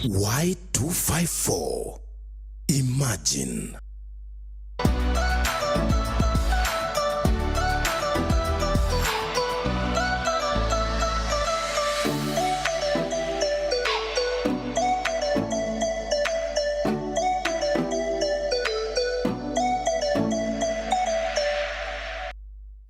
Y254. Imagine.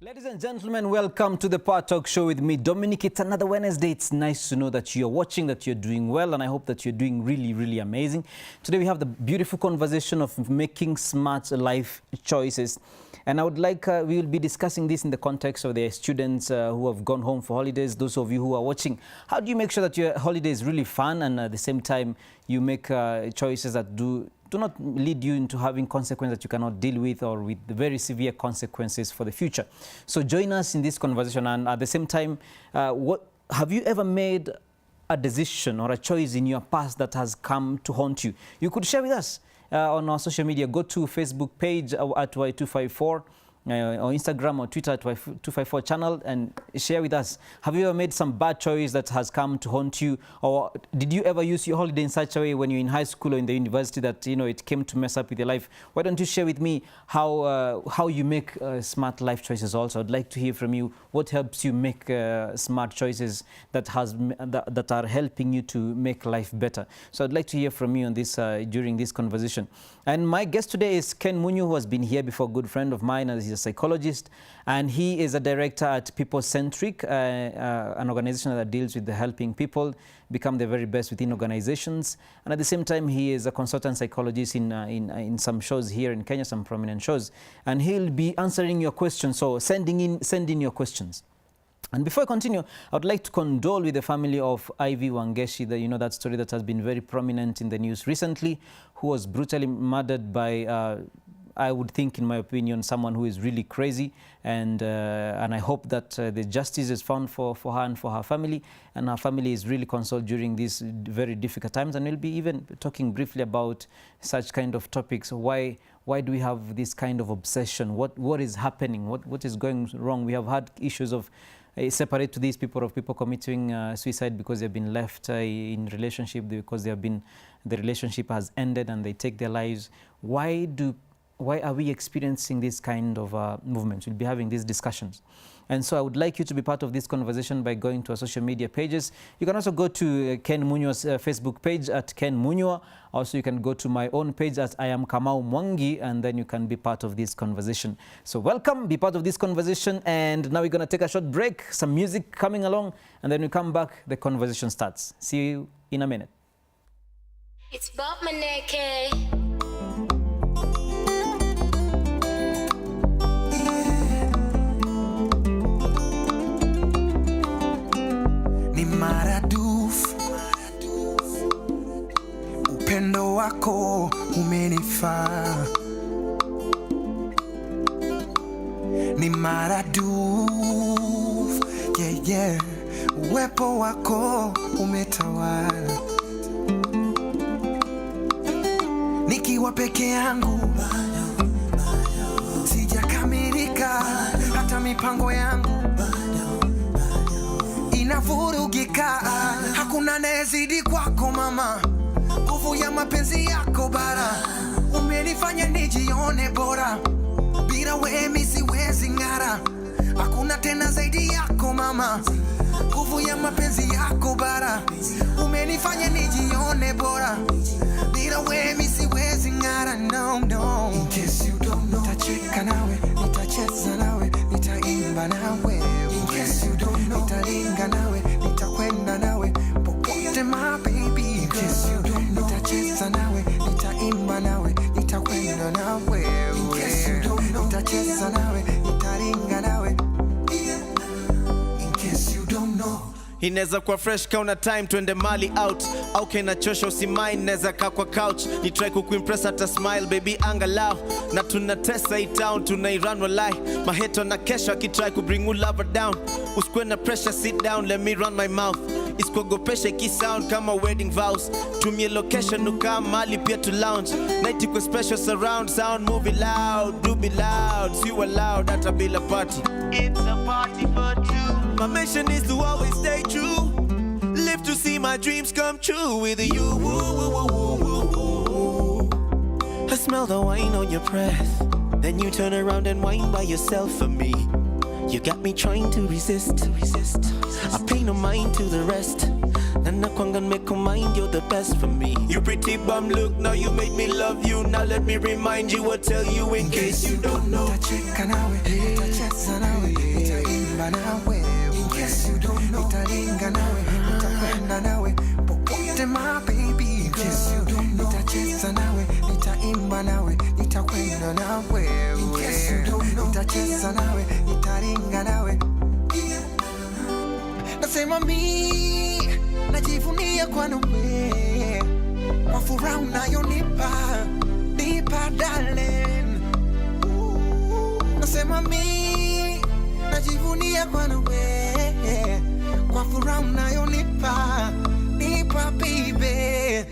Ladies and gentlemen, welcome to the Power Talk Show with me, Dominic. It's another Wednesday. It's nice to know that you're watching, that you're doing well, and I hope that you're doing really, really amazing. Today we have the beautiful conversation of making smart life choices. And I would like, we will be discussing this in the context of the students who have gone home for holidays. Those of you who are watching, how do you make sure that your holiday is really fun and at the same time you make choices that do not lead you into having consequences that you cannot deal with, or with the very severe consequences for the future. So join us in this conversation, and at the same time, what have you ever made a decision or a choice in your past that has come to haunt you? You could share with us on our social media. Go to Facebook page at Y254 or Instagram or Twitter at Y254 channel and share with us. Have you ever made some bad choice that has come to haunt you? Or did you ever use your holiday in such a way when you're in high school or in the university that, you know, it came to mess up with your life? Why don't you share with me how you make smart life choices also? I'd like to hear from you. What helps you make smart choices that are helping you to make life better? So I'd like to hear from you on this during this conversation. And my guest today is Ken Munyu, who has been here before, a good friend of mine, and he's a psychologist, and he is a director at People Centric, an organization that deals with helping people become the very best within organizations. And at the same time, he is a consultant psychologist in some shows here in Kenya, some prominent shows, and he'll be answering your questions. So send in your questions. And before I continue, I would like to condole with the family of Ivy Wangeshi, that story that has been very prominent in the news recently, who was brutally murdered by, I would think, in my opinion, someone who is really crazy. And I hope that the justice is found for her and for her family. And her family is really consoled during these very difficult times. And we'll be even talking briefly about such kind of topics. Why do we have this kind of obsession? What is happening? What is going wrong? We have had issues of separate to these people committing suicide because they've been left in relationship, because the relationship has ended and they take their lives. Why are we experiencing this kind of movement? We'll be having these discussions. And so I would like you to be part of this conversation by going to our social media pages. You can also go to Ken Munyua's Facebook page at Ken Munyua. Also, you can go to my own page as I am Kamau Mwangi, and then you can be part of this conversation. So welcome, be part of this conversation. And now we're going to take a short break, some music coming along, and then we come back, the conversation starts. See you in a minute. It's Bob Maneke. Maradufu, upendo wako umenifaa. Ni maradufu, yeah, uwepo wako umetawala. Nikiwa peke yangu sijakamilika, hata mipango yangu inavurugika. Hakuna anayezidi kwako mama, nguvu ya mapenzi yako bara. Umenifanya nijione bora, bila wewe mimi siwezi ng'ara. Hakuna tena zaidi yako mama, nguvu ya mapenzi yako bara. Umenifanya nijione bora, bila wewe mimi siwezi ng'ara. No. In case you don't know, nitacheka nawe, nitacheza nawe, nitaimba nawe. In case you don't know, nitalinga nawe, nitakwenda nawe popote my baby. In case you don't know, nitacheza nawe, nitaimba nawe, nitakwenda nawe. In case you don't know, nitacheza nawe, nitalinga nawe. In case you don't know. Inaweza kuwa fresh kauna time twende mali out, au kena chosha usimai neza kaa kwa couch. Ni try kukuimpress hata smile baby angalau, na tunatesa hii town tunairan walai. Maheto na kesho akitry kubring you lover down. Usikwe na pressure, sit down, let me run my mouth. Isikogopesha ikisound kama wedding vows. Tumie location ukaa mali pia to lounge. Night iko special surround sound, movie loud, do be loud, see you loud hata bila party. It's a party for two. My mission is to always stay true. Live love to see my dreams come true with you. I smell the wine on your breath. Then you turn around and whine by yourself for me. You got me trying to resist. I pay no mind to the rest. And I can't make a mind, you're the best for me. You pretty bum look, now you made me love you. Now let me remind you or tell you in case you don't know. Nitacheka nawe, nitacheza nawe, nitaimba nawe. In case you don't know, nitaringa nawe, nitakwenda nawe popote my baby. In case you don't know, nitacheza nawe, nitaimba nawe, nitakwenda nawe. In case you don't know, nitacheza nawe, nitaringa nawe. Nasema mi najivunia kwa nawe, kwa furaha unayonipa, nipa darling. Nasema mi najivunia kwa nawe, kwa furaha unayonipa, nipa baby.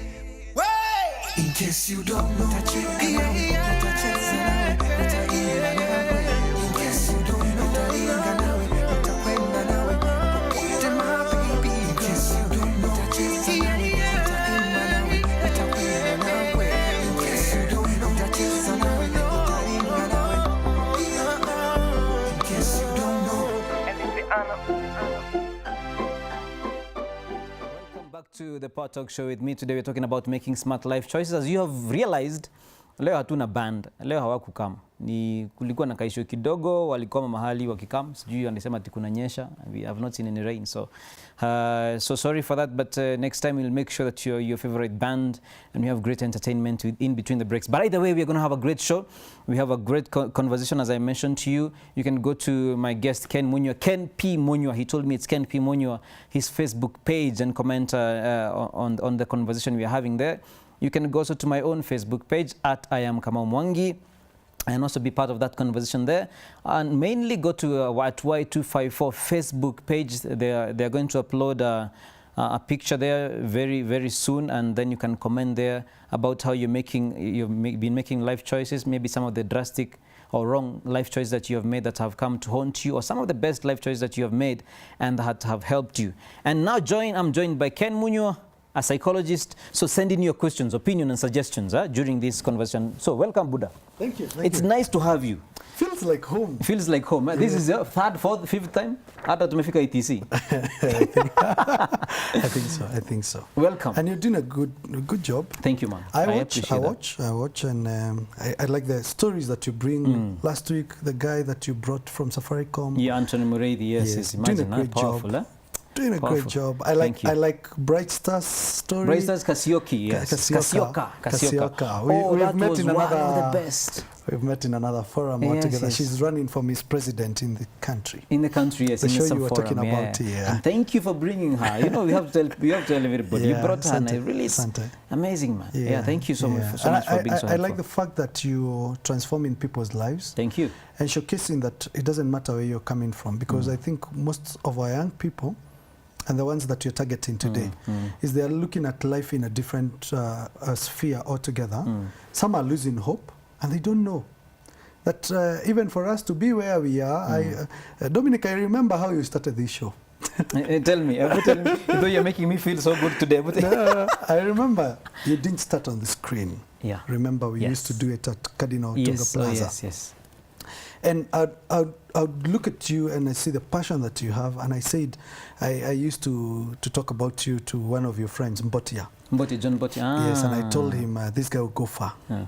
In case you don't know, nitacheka nawe, nitacheza nawe, nitaimba nawe. In case you don't know, nitaringa nawe, nitakwenda nawe popote my baby. In case you don't know, nitacheza nawe, nitaimba nawe, nitakwenda nawe. In case you don't know, nitacheza nawe, nitaringa nawe. In case you don't know. Welcome back to the Power Talk Show with me. Today we're talking about making smart life choices. As you have realized, leo hatuna band. Leo hawakukam. Ni kulikuwa na kaisho kidogo, walikuwa mahali wakikam. Sijui wanasema ati kunanyesha. We have not seen any rain. So sorry for that, but next time we'll make sure that you're your favorite band and we have great entertainment in between the breaks. But either way, we're going to have a great show. We have a great conversation, as I mentioned to you. You can go to my guest, Ken Munywa. Ken P. Munywa. He told me it's Ken P. Munywa, his Facebook page, and comment on the conversation we are having there. You can go also to my own Facebook page at I am Kamau Mwangi and also be part of that conversation there. And mainly go to Y254 Facebook page. They're going to upload a picture there very, very soon, and then you can comment there about how you've been making life choices, maybe some of the drastic or wrong life choices that you have made that have come to haunt you, or some of the best life choices that you have made and that have helped you. And now I'm joined by Ken Munywa, a psychologist. So send in your questions, opinions, and suggestions during this conversation. So welcome, Buddha. Thank you. It's nice to have you. Feels like home. Feels like home. Yeah. This is your third, fourth, fifth time? Hata tumefika ETC. I think so. Welcome. And you're doing a good job. Thank you, man. I watch, and I like the stories that you bring. Last week, the guy that you brought from Safaricom. Yeah, Anthony Murray, yes. Doing a great powerful, job. Doing a great job. I like Bright Star's story. Bright Star's Kasioki, yes. Kasioka. We've met in one of the best. We've met in another forum altogether. Yes. She's running for Miss President in the country. In the country, yes. The in show some you were forum, talking about, yeah. And thank you for bringing her. You know, we have to tell everybody. Yeah, you brought her, and Sante, I really, amazing, man. Yeah, thank you so much for being so helpful. I like the fact that you're transforming people's lives. Thank you. And showcasing that it doesn't matter where you're coming from, because I think most of our young people, and the ones that you're targeting today, is they're looking at life in a different sphere altogether. Some are losing hope, and they don't know that even for us to be where we are, Dominic, I remember how you started this show. Tell me, though you're making me feel so good today. But I remember you didn't start on the screen. Yeah. Remember, we used to do it at Cardinal Tunga Plaza. Yes. And I'd look at you and I see the passion that you have. And I said, I used to talk about you to one of your friends, Mbotia. John Mbotia. Yes, and I told him, this guy will go far. Yeah.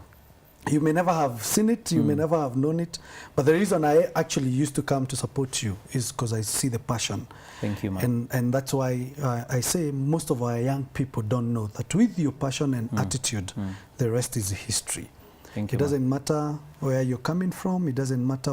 You may never have seen it, you may never have known it, but the reason I actually used to come to support you is because I see the passion. Thank you, man. And that's why I say most of our young people don't know that with your passion and attitude, the rest is history. Thank you, it doesn't matter where you're coming from, it doesn't matter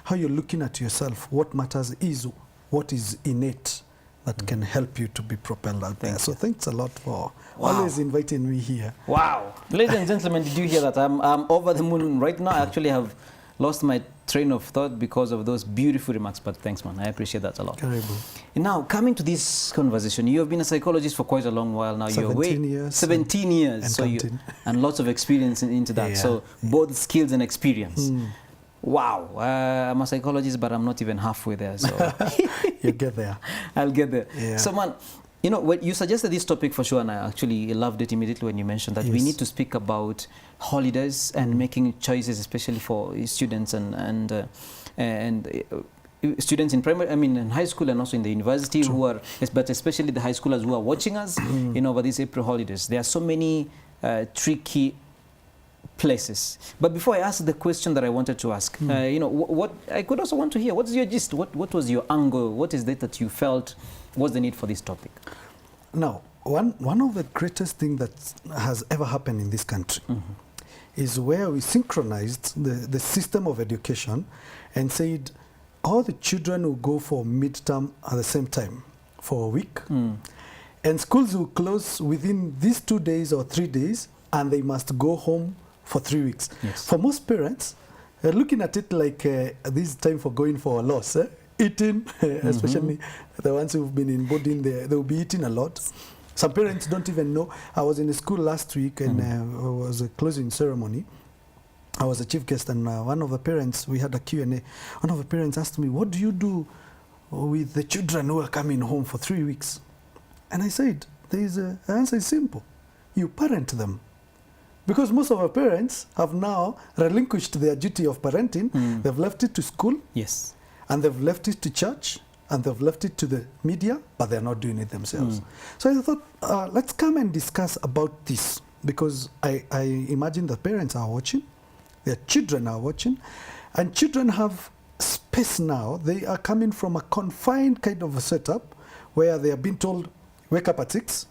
how you're looking at yourself. What matters is what is innate that can help you to be propelled out there. So thanks a lot for always inviting me here. Wow. Ladies and gentlemen, did you hear that? I'm over the moon right now. I actually have lost my train of thought because of those beautiful remarks, but thanks, man. I appreciate that a lot. Karibu. Now, coming to this conversation, you have been a psychologist for quite a long while now. 17 years. 17 years. And and lots of experience into that. Yeah. So both skills and experience. Wow. I'm a psychologist, but I'm not even halfway there. So you'll get there. I'll get there. Yeah. So, man, You know, when you suggested this topic for sure, and I actually loved it immediately when you mentioned that we Yes. need to speak about holidays and making choices, especially for students and students in primary, I mean, in high school and also in the university who are, but especially the high schoolers who are watching us, you know, over these April holidays. There are so many tricky places. But before I ask the question that I wanted to ask, you know, what I could also want to hear, what's your gist? What was your angle? What is it that you felt was the need for this topic? Now, one of the greatest things that has ever happened in this country is where we synchronized the system of education and said all the children will go for midterm at the same time for a week. And schools will close within these 2 days or 3 days, and they must go home for 3 weeks. Yes. For most parents, looking at it like this time for going for a loss, eating, especially the ones who've been in boarding, they'll be eating a lot. Some parents don't even know. I was in a school last week and it was a closing ceremony. I was a chief guest, and one of the parents, we had a Q&A. One of the parents asked me, what do you do with the children who are coming home for 3 weeks? And I said, the answer is simple. You parent them. Because most of our parents have now relinquished their duty of parenting. They've left it to school. Yes. And they've left it to church. And they've left it to the media, but they're not doing it themselves. So I thought, let's come and discuss about this. Because I imagine the parents are watching. Their children are watching. And children have space now. They are coming from a confined kind of a setup where they are being told, wake up at 6.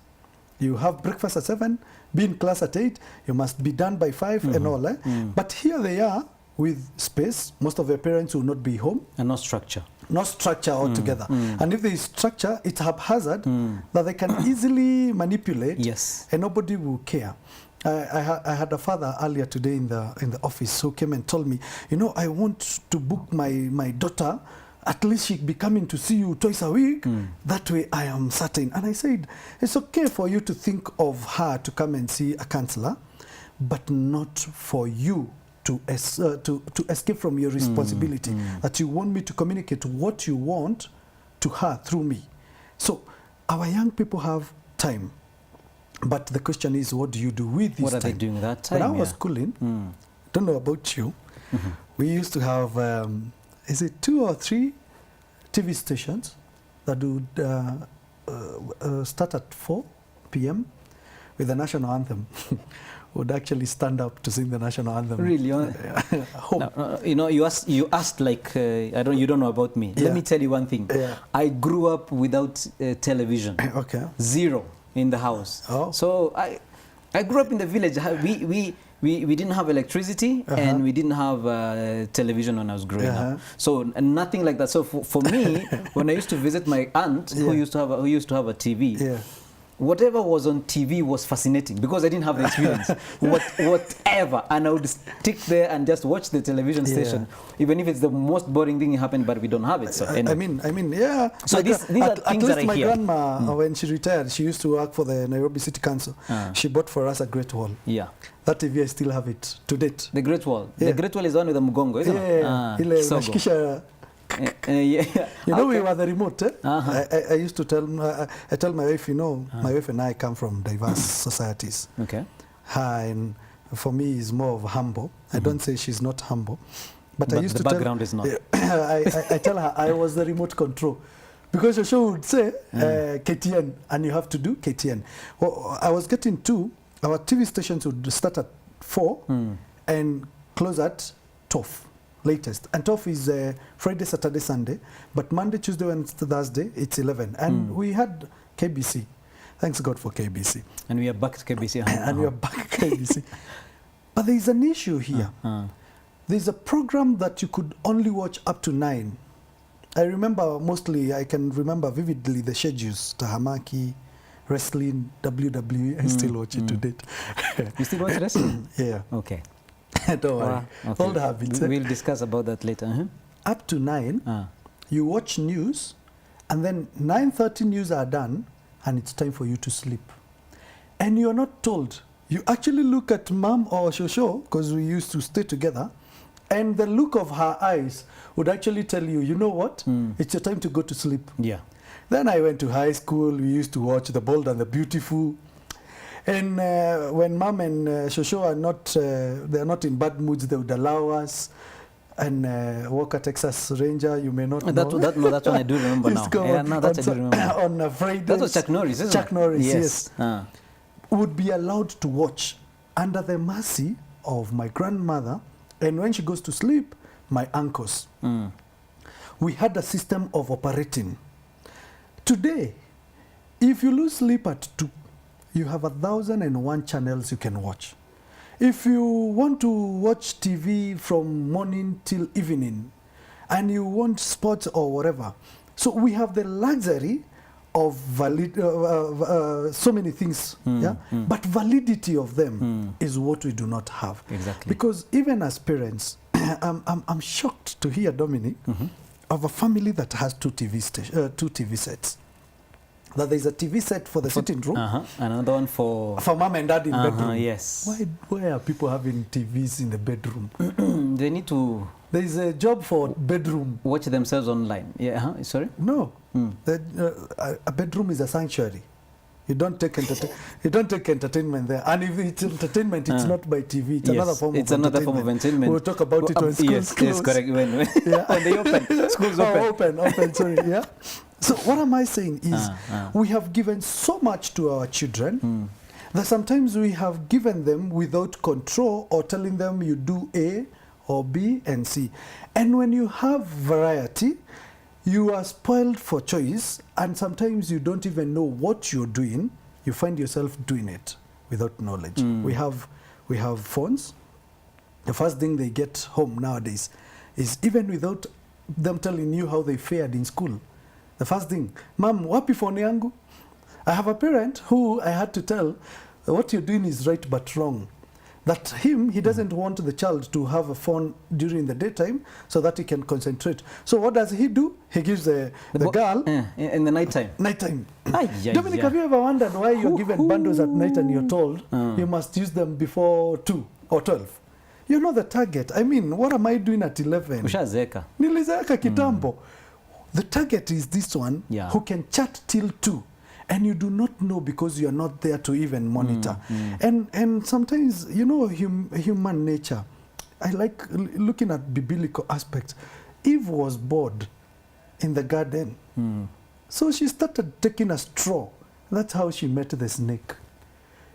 You have breakfast at 7, be in class at 8, you must be done by 5 and all that. But here they are with space. Most of their parents will not be home. And no structure. No structure altogether. And if there is structure, it's haphazard that they can easily manipulate. Yes. And nobody will care. I had a father earlier today in the office who came and told me, you know, I want to book my daughter. At least she'll be coming to see you twice a week. That way I am certain. And I said, it's okay for you to think of her to come and see a counselor, but not for you to escape from your responsibility. That you want me to communicate what you want to her through me. So our young people have time. But the question is, what do you do with this time? What are they doing that time? When I was schooling, don't know about you, we used to have, is it 2 or 3 TV stations that would start at 4 p.m. with the national anthem. Would actually stand up to sing the national anthem. Really? Home. You know, you asked like, you don't know about me. Yeah. Let me tell you one thing. Yeah. I grew up without television. Okay. 0 in the house. Oh. So I grew up in the village. We didn't have electricity and we didn't have television when I was growing up. So nothing like that. So for me, when I used to visit my aunt who used to have a TV, whatever was on TV was fascinating because I didn't have the experience. Whatever. And I would stick there and just watch the television station, even if it's the most boring thing happened, but we don't have it. So anyway. I mean, yeah. So these are things at that least I my hear. grandma, when she retired, she used to work for the Nairobi City Council. She bought for us a Great Wall. Yeah. That TV, I still have it to date. The Great Wall. Yeah. The Great Wall is the one with the Mugongo, isn't it? Ile Kisogo. unashikisha. Yeah. You know, we were the remote. I used to tell I tell my wife, you know, my wife and I come from diverse societies. Okay. Her and for me is more of humble. I don't say she's not humble, but I used the to background is not. I tell her I was the remote control. Because your show would say KTN, and you have to do KTN. Well, I was getting to, our TV stations would start at 4 and close at 12. Latest. And 12 is Friday, Saturday, Sunday. But Monday, Tuesday, Wednesday, Thursday, it's 11. And we had KBC. Thanks God for KBC. And we are back to KBC. And we are back to KBC. But there is an issue here. There's a program that you could only watch up to 9. I remember mostly, I can remember vividly the schedules. Tahamaki, wrestling, WWE. I still watch it to date. You still watch wrestling? Yeah. Okay. Don't worry. Okay. Old habits. We'll discuss about that later. Up to 9, you watch news, and then 9:30 news are done, and it's time for you to sleep. And you're not told. You actually look at mom or Shosho, because we used to stay together, and the look of her eyes would actually tell you, you know what? It's your time to go to sleep. Yeah. Then I went to high school. We used to watch The Bold and the Beautiful. And when mom and Shosho are not, they're not in bad moods, they would allow us. And Walker Texas Ranger, you may not know. That one I do remember now. Yeah, no, that I do remember. On Fridays. That was Chuck Norris, isn't Chuck it? Norris, yes. Ah. Would be allowed to watch under the mercy of my grandmother, and when she goes to sleep, my uncles. We had a system of operating. Today, if you lose sleep at 2, you have 1,001 channels you can watch. If you want to watch TV from morning till evening, and you want sports or whatever, so we have the luxury of so many things, but validity of them is what we do not have. Exactly. Because even as parents, I'm shocked to hear, Dominic, of a family that has two TV sets. That there's a TV set for the sitting room, another one for mom and dad in bedroom. Yes. Why are people having TVs in the bedroom? They need to. There is a job for bedroom. Watch themselves online. Yeah. Sorry. No, a bedroom is a sanctuary. You don't take entertainment there, and if it's entertainment, it's not by TV. It's another form. It's of another form of entertainment. We'll talk about it when schools close. Yes, correct. When they open, schools open. Open. Sorry, yeah. So what am I saying is, we have given so much to our children that sometimes we have given them without control or telling them you do A or B and C. And when you have variety, you are spoiled for choice, and sometimes you don't even know what you're doing. You find yourself doing it without knowledge. We have phones. The first thing they get home nowadays is, even without them telling you how they fared in school, the first thing, Mom, wapi phone yangu? I have a parent who I had to tell, what you're doing is right but wrong. That he doesn't want the child to have a phone during the daytime so that he can concentrate. So what does he do? He gives the girl in the nighttime. Dominic, have you ever wondered why you're given bundles at night and you're told you must use them before 2 or 12? You're not the target. I mean, what am I doing at 11? Ushazeka. Nilizeeka kitambo. The target is this one who can chat till 2. And you do not know because you are not there to even monitor. And sometimes, you know, human nature, I like looking at biblical aspects. Eve was bored in the garden. So she started taking a straw. That's how she met the snake.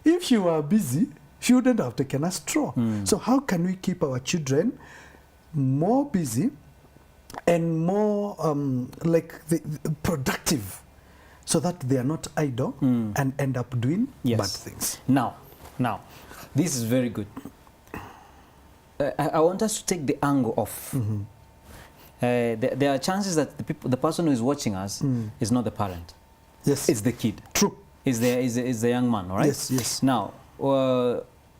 If she were busy, she wouldn't have taken a straw. So how can we keep our children more busy and more productive, so that they are not idle and end up doing bad things? Now, this is very good. I want us to take the angle off. There are chances that the person who is watching us is not the parent. Yes. It's the kid. True. Is the young man, all right? Yes. Now,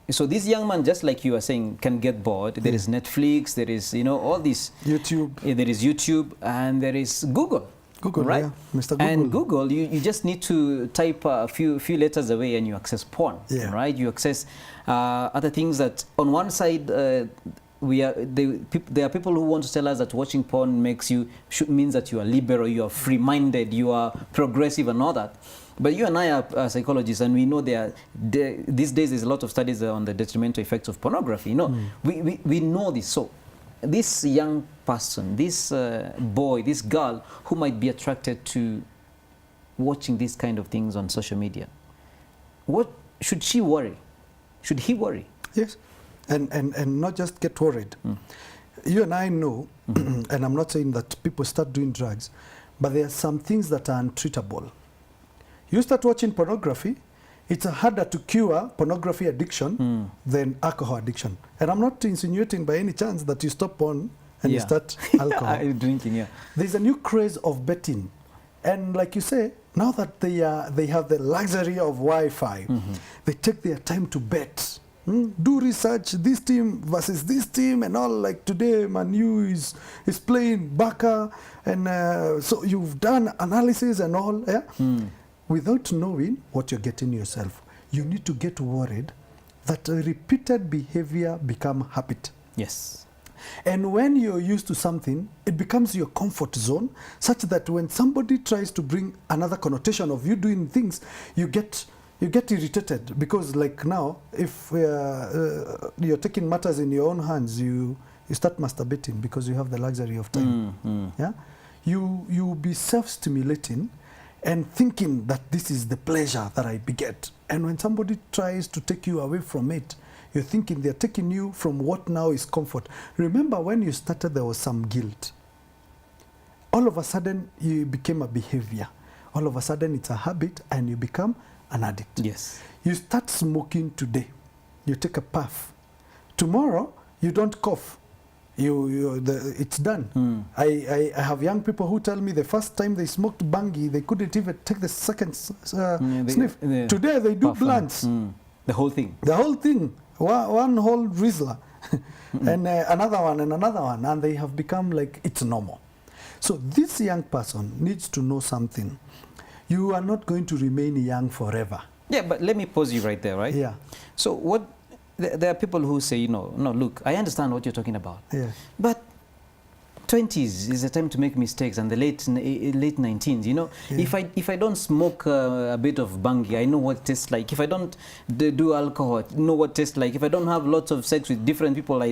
so this young man, just like you are saying, can get bored. There is Netflix, there is, all this. YouTube. There is YouTube, and there is Google. Google, right? Yeah, Mr. Google. And Google, you just need to type a few letters away and you access porn, right? You access other things that on one side, there are people who want to tell us that watching porn means that you are liberal, you are free-minded, you are progressive and all that. But you and I are psychologists, and we know these days there's a lot of studies on the detrimental effects of pornography. We know this. So this young person, this boy, this girl who might be attracted to watching these kind of things on social media, what should she worry? Should he worry? Yes, and not just get worried. You and I know, and I'm not saying that people start doing drugs, but there are some things that are untreatable. You start watching pornography, it's harder to cure pornography addiction than alcohol addiction. And I'm not insinuating by any chance that you stop porn and you start alcohol. Drinking, There's a new craze of betting. And like you say, now that they have the luxury of Wi-Fi, they take their time to bet. Do research, this team versus this team and all. Like today, Man U is playing Barca, and so you've done analysis and all. Without knowing what you're getting yourself, you need to get worried that a repeated behavior become habit. Yes. And when you're used to something, it becomes your comfort zone, such that when somebody tries to bring another connotation of you doing things, you get irritated. Because like now, if you're taking matters in your own hands, you start masturbating because you have the luxury of time. Yeah, you be self-stimulating and thinking that this is the pleasure that I beget. And when somebody tries to take you away from it, you're thinking they're taking you from what now is comfort. Remember when you started, there was some guilt. All of a sudden, you became a behavior. All of a sudden, it's a habit, and you become an addict. Yes. You start smoking today. You take a puff. Tomorrow, you don't cough. It's done. I have young people who tell me the first time they smoked bangi, they couldn't even take the second sniff. Today, they do blunts. The whole thing. The whole thing. One whole Rizzler. And another one and another one. And they have become like, it's normal. So this young person needs to know something. You are not going to remain young forever. Yeah, but let me pause you right there, right? Yeah. So there are people who say, no, look, I understand what you're talking about. Yeah. But 20s is a time to make mistakes, and the late 19s, you know. Yeah. If I don't smoke a bit of bangi, I know what it tastes like. If I don't do alcohol, I know what it tastes like. If I don't have lots of sex with different people, I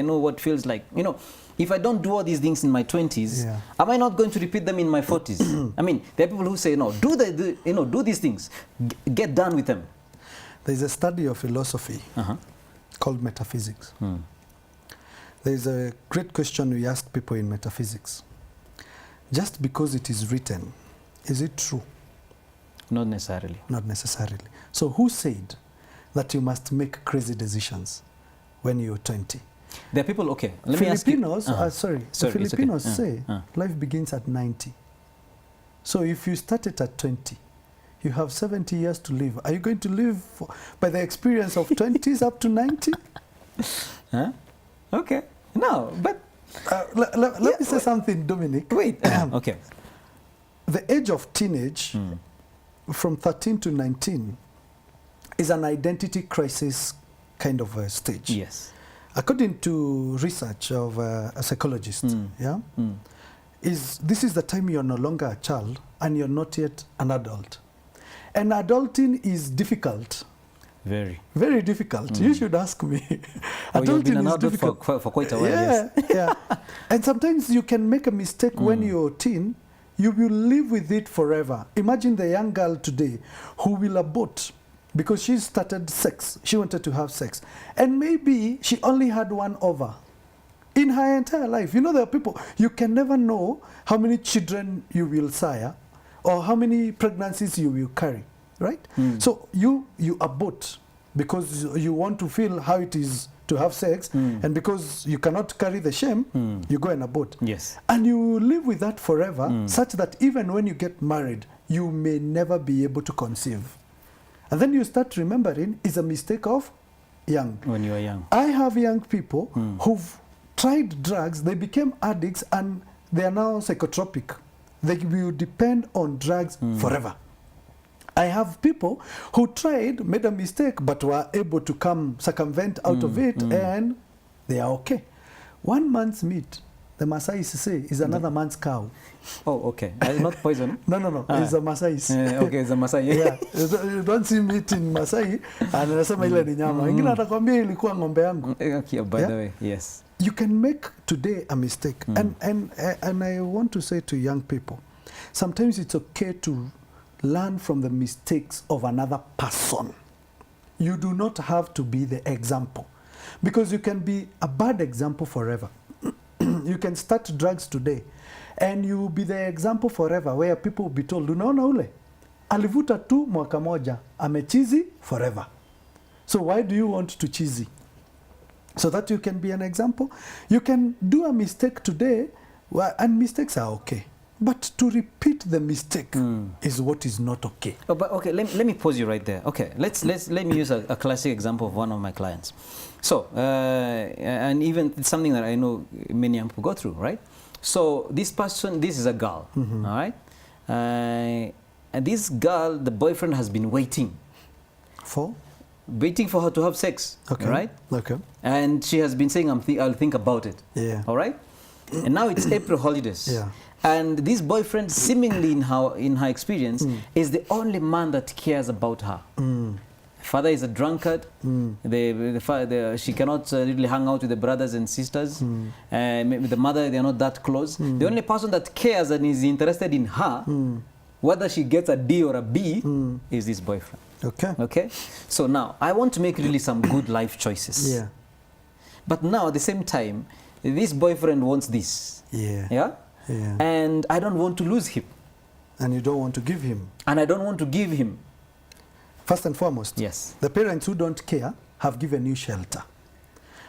know what it feels like. You know, if I don't do all these things in my 20s, am I not going to repeat them in my 40s? I mean, there are people who say, no, do these things, get done with them. There's a study of philosophy called metaphysics. There's a great question we ask people in metaphysics. Just because it is written, is it true? Not necessarily. Not necessarily. So who said that you must make crazy decisions when you're 20? There are people, okay, let me ask you. The Filipinos say life begins at 90. So if you started at 20, you have 70 years to live. Are you going to live by the experience of 20s up to 90? Huh? Okay. No, but... let me say something, Dominic. Wait. Okay. The age of teenage, from 13 to 19, is an identity crisis kind of a stage. Yes. According to research of a psychologist, this is the time you're no longer a child and you're not yet an adult. And adulting is difficult. Very. Very difficult. You should ask me. You've been an adult for quite a while, yes. Yeah. And sometimes you can make a mistake when you're a teen. You will live with it forever. Imagine the young girl today who will abort because she started sex. She wanted to have sex. And maybe she only had one over in her entire life. You know, there are people, you can never know how many children you will sire or how many pregnancies you will carry. Right? So you abort because you want to feel how it is to have sex, and because you cannot carry the shame, you go and abort. Yes. And you live with that forever, such that even when you get married, you may never be able to conceive. And then you start remembering it's a mistake of young. When you are young. I have young people who've tried drugs, they became addicts, and they are now psychotropic. They will depend on drugs forever. I have people who tried, made a mistake, but were able to circumvent out of it, and they are okay. 1 month's meat, the Maasais say, is another man's cow. Oh, okay. Not poison? No. It's a Maasais. Okay, it's a Maasai. Yeah. You don't see meat in Maasai, and anasema ile ni nyama. Ingine atakwambia ilikuwa ng'ombe yangu. Okay, by the way, yes. You can make today a mistake. And I want to say to young people, sometimes it's okay to learn from the mistakes of another person. You do not have to be the example, because you can be a bad example forever. You can start drugs today and you will be the example forever, where people will be told, unaona ule alivuta tu mwaka moja, amechizi forever. So why do you want to cheesy? So that you can be an example. You can do a mistake today, and mistakes are okay. But to repeat the mistake is what is not okay. Oh, but okay, let me pause you right there. Okay, let me use a classic example of one of my clients. So, and even it's something that I know many young people go through, right? So this person, this is a girl, all right? And this girl, the boyfriend has been waiting. For? waiting for her to have sex. Okay. Right? Okay. And she has been saying, I'll think about it. Yeah. All right? And now it's April holidays. Yeah. And this boyfriend, seemingly in her experience, is the only man that cares about her. Father is a drunkard. She cannot really hang out with the brothers and sisters. Maybe the mother, they are not that close. The only person that cares and is interested in her, whether she gets a D or a B, is this boyfriend. Okay. Okay? So now, I want to make really some good life choices. Yeah. But now, at the same time, this boyfriend wants this. Yeah. Yeah? Yeah. And I don't want to lose him. And you don't want to give him. And I don't want to give him. First and foremost, Yes. the parents who don't care have given you shelter.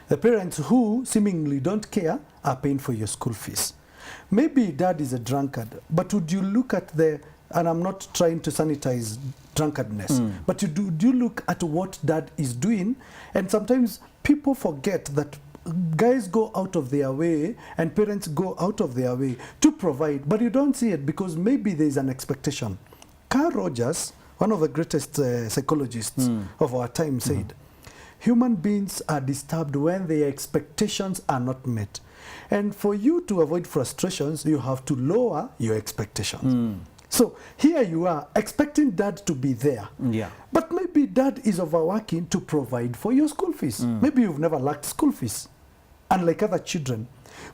The parents who seemingly don't care are paying for your school fees. Maybe dad is a drunkard, but would you look at the, and I'm not trying to sanitize drunkardness, but do you look at what dad is doing? And sometimes people forget that guys go out of their way and parents go out of their way to provide, but you don't see it because maybe there's an expectation. Carl Rogers, one of the greatest psychologists of our time, said, human beings are disturbed when their expectations are not met. And for you to avoid frustrations, you have to lower your expectations. So here you are, expecting dad to be there. Yeah. But maybe dad is overworking to provide for your school fees. Maybe you've never lacked school fees, unlike other children.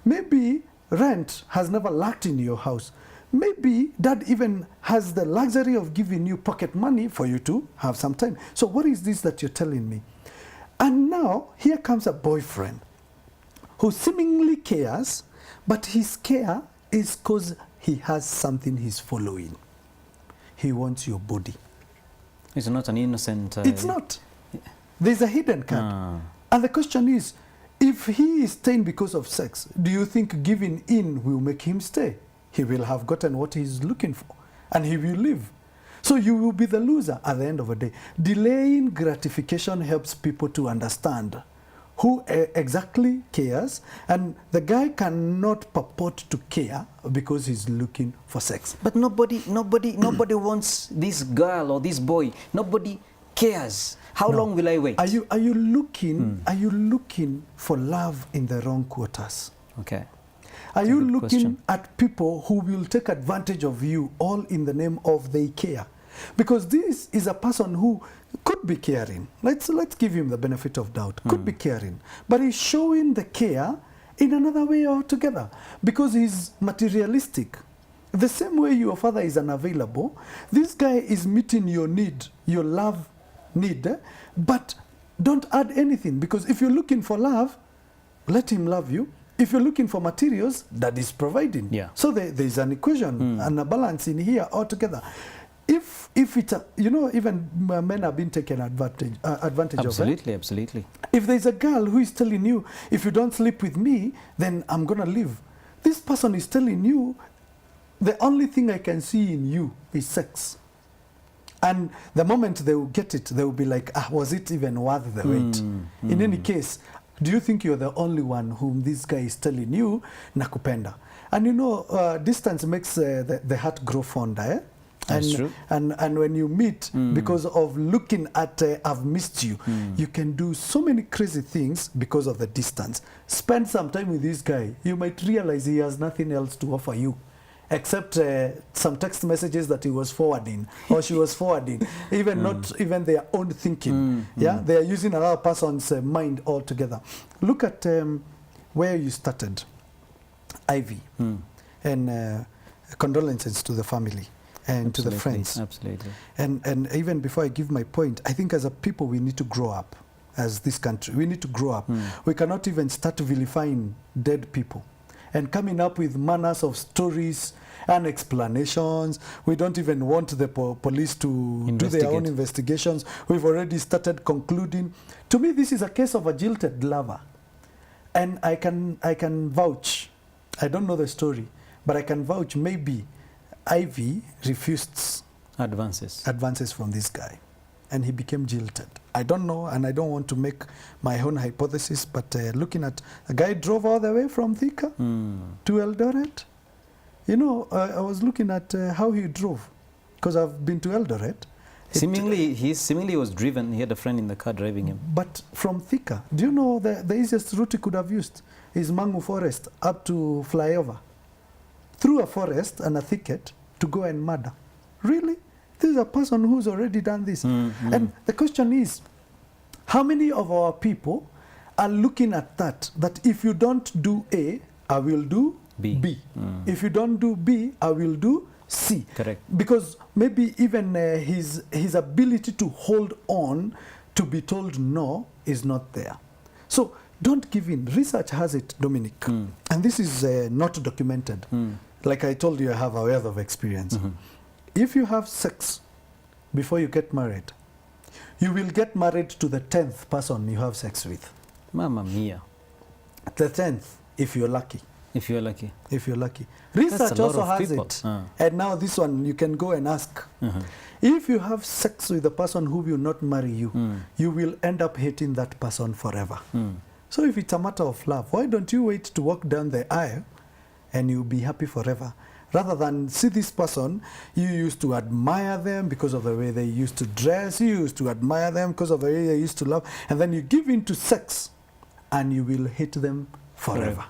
Maybe rent has never lacked in your house. Maybe dad even has the luxury of giving you pocket money for you to have some time. So what is this that you're telling me? And now, here comes a boyfriend who seemingly cares, but his care is because he has something he's following. He wants your body. It's not an innocent... It's not. There's a hidden card. And the question is, if he is staying because of sex, do you think giving in will make him stay? He will have gotten what he's looking for, and he will leave. So you will be the loser at the end of the day. Delaying gratification helps people to understand who exactly cares, and the guy cannot purport to care because he's looking for sex. But nobody wants this girl or this boy. Nobody cares. How long will I wait? Are you looking for love in the wrong quarters? Okay. Are you a good looking question. at people who will take advantage of you all in the name of they care? Because this is a person who could be caring. Let's give him the benefit of doubt. Could be caring. But he's showing the care in another way altogether because he's materialistic. The same way your father is unavailable, this guy is meeting your need, your love need, but don't add anything, because if you're looking for love, let him love you. If you're looking for materials, that is providing. Yeah. So there's an equation and a balance in here altogether. If it's a, even men are being taken advantage of. Absolutely, absolutely. If there's a girl who is telling you, if you don't sleep with me, then I'm gonna leave. This person is telling you, the only thing I can see in you is sex. And the moment they will get it, they will be like, was it even worth the wait? In any case, do you think you're the only one whom this guy is telling you, nakupenda? And distance makes the heart grow fonder, eh? That's true. And when you meet, because of looking at I've missed you, you can do so many crazy things because of the distance. Spend some time with this guy. You might realize he has nothing else to offer you, except some text messages that he was forwarding or she was forwarding, even not even their own thinking. Yeah, they are using another person's mind altogether. Look at where you started, Ivy, and condolences to the family and to the friends. Absolutely. And even before I give my point, I think as a people we need to grow up. As this country, we need to grow up. We cannot even start vilifying dead people and coming up with manners of stories and explanations. We don't even want the police to do their own investigations. We've already started concluding. To me, this is a case of a jilted lover. And I can vouch. I don't know the story, but I can vouch maybe Ivy refused advances from this guy, and he became jilted. I don't know, and I don't want to make my own hypothesis, but looking at a guy drove all the way from Thika to Eldoret. I was looking at how he drove, because I've been to Eldoret. Seemingly, he was driven. He had a friend in the car driving him. But from Thika, do you know the easiest route he could have used is Mangu Forest up to flyover, through a forest and a thicket to go and murder. Really? This is a person who's already done this. And the question is, how many of our people are looking at that if you don't do A, I will do B. If you don't do B, I will do C. Correct. Because maybe even his ability to hold on to be told no is not there. So don't give in. Research has it, Dominic. And this is not documented. Like I told you, I have a wealth of experience. If you have sex before you get married, you will get married to the 10th person you have sex with. Mamma mia. The 10th, if you're lucky. If you're lucky. If you're lucky. Research also has it. And now this one, you can go and ask. If you have sex with a person who will not marry you, you will end up hating that person forever. So if it's a matter of love, why don't you wait to walk down the aisle and you'll be happy forever? Rather than see this person, you used to admire them because of the way they used to dress, you used to admire them because of the way they used to love, and then you give in to sex and you will hate them forever.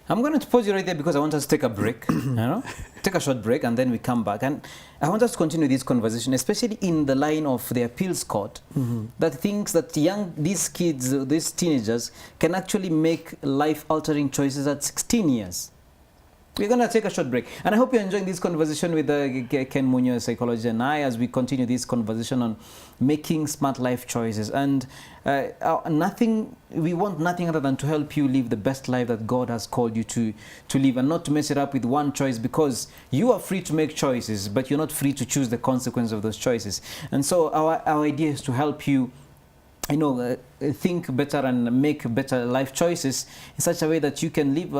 I'm going to pause you right there because I want us to take a break, take a short break, and then we come back. And I want us to continue this conversation, especially in the line of the appeals court, that thinks that these kids, these teenagers, can actually make life-altering choices at 16 years. We're going to take a short break. And I hope you're enjoying this conversation with Ken Munoz, psychologist, and I, as we continue this conversation on making smart life choices. And we want nothing other than to help you live the best life that God has called you to live, and not to mess it up with one choice, because you are free to make choices, but you're not free to choose the consequence of those choices. And so our idea is to help you think better and make better life choices in such a way that you can live,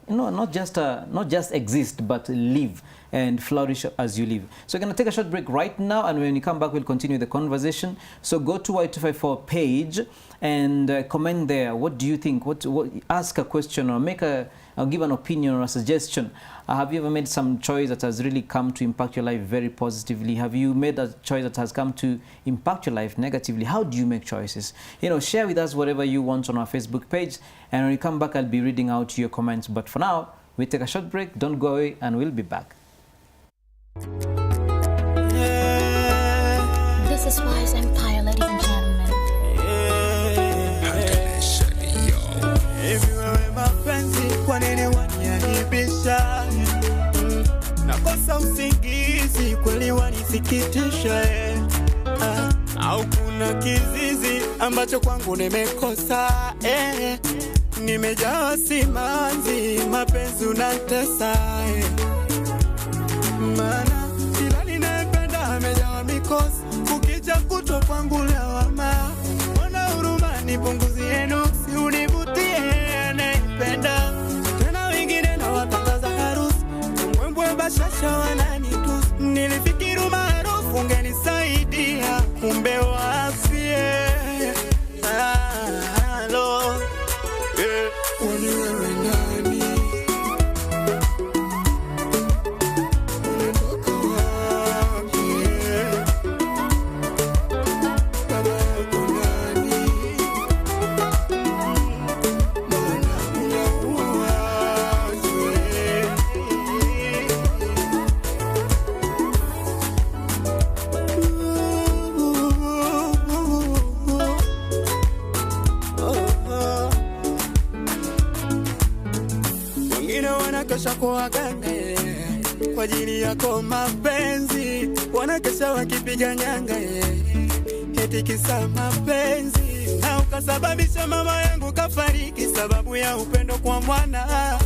not just exist, but live and flourish as you live. So we're going to take a short break right now, and when we come back, we'll continue the conversation. So go to Y254 page and comment there. What do you think? Ask a question or give an opinion or a suggestion. Have you ever made some choice that has really come to impact your life very positively? Have you made a choice that has come to impact your life negatively? How do you make choices? Share with us whatever you want on our Facebook page, and when we come back, I'll be reading out your comments. But for now, we take a short break. Don't go away, and we'll be back. This is Wise Empire, ladies and gentlemen. Kwa nini waniaibisha? Nakosa usingizi, kweli wanisikitisha. Au kuna kizizi ambacho kwangu nimekosa? Nimejaa simanzi, mapenzi unatesa. Maana kila ninayependa amejaa mikosi, ukija kutwa kwangu lawama. Mbona huruma nipunguzie nuksi, univutie naipenda. Tena wengine na watangaza harusi, mbwembwe bashasha wananitus. Nilifikiri umaarufu ungenisaidia, kumbe wafie. Kwani wewe nani? Unatoka wapi? Baba yako nani? Mbona unaua watu? Wengine wanakesha kwa waganga kwa ajili yako mapenzi, wanakesha wakipiga nyanga eti kisa mapenzi, na ukasababisha mama yangu kafariki sababu ya upendo kwa mwana.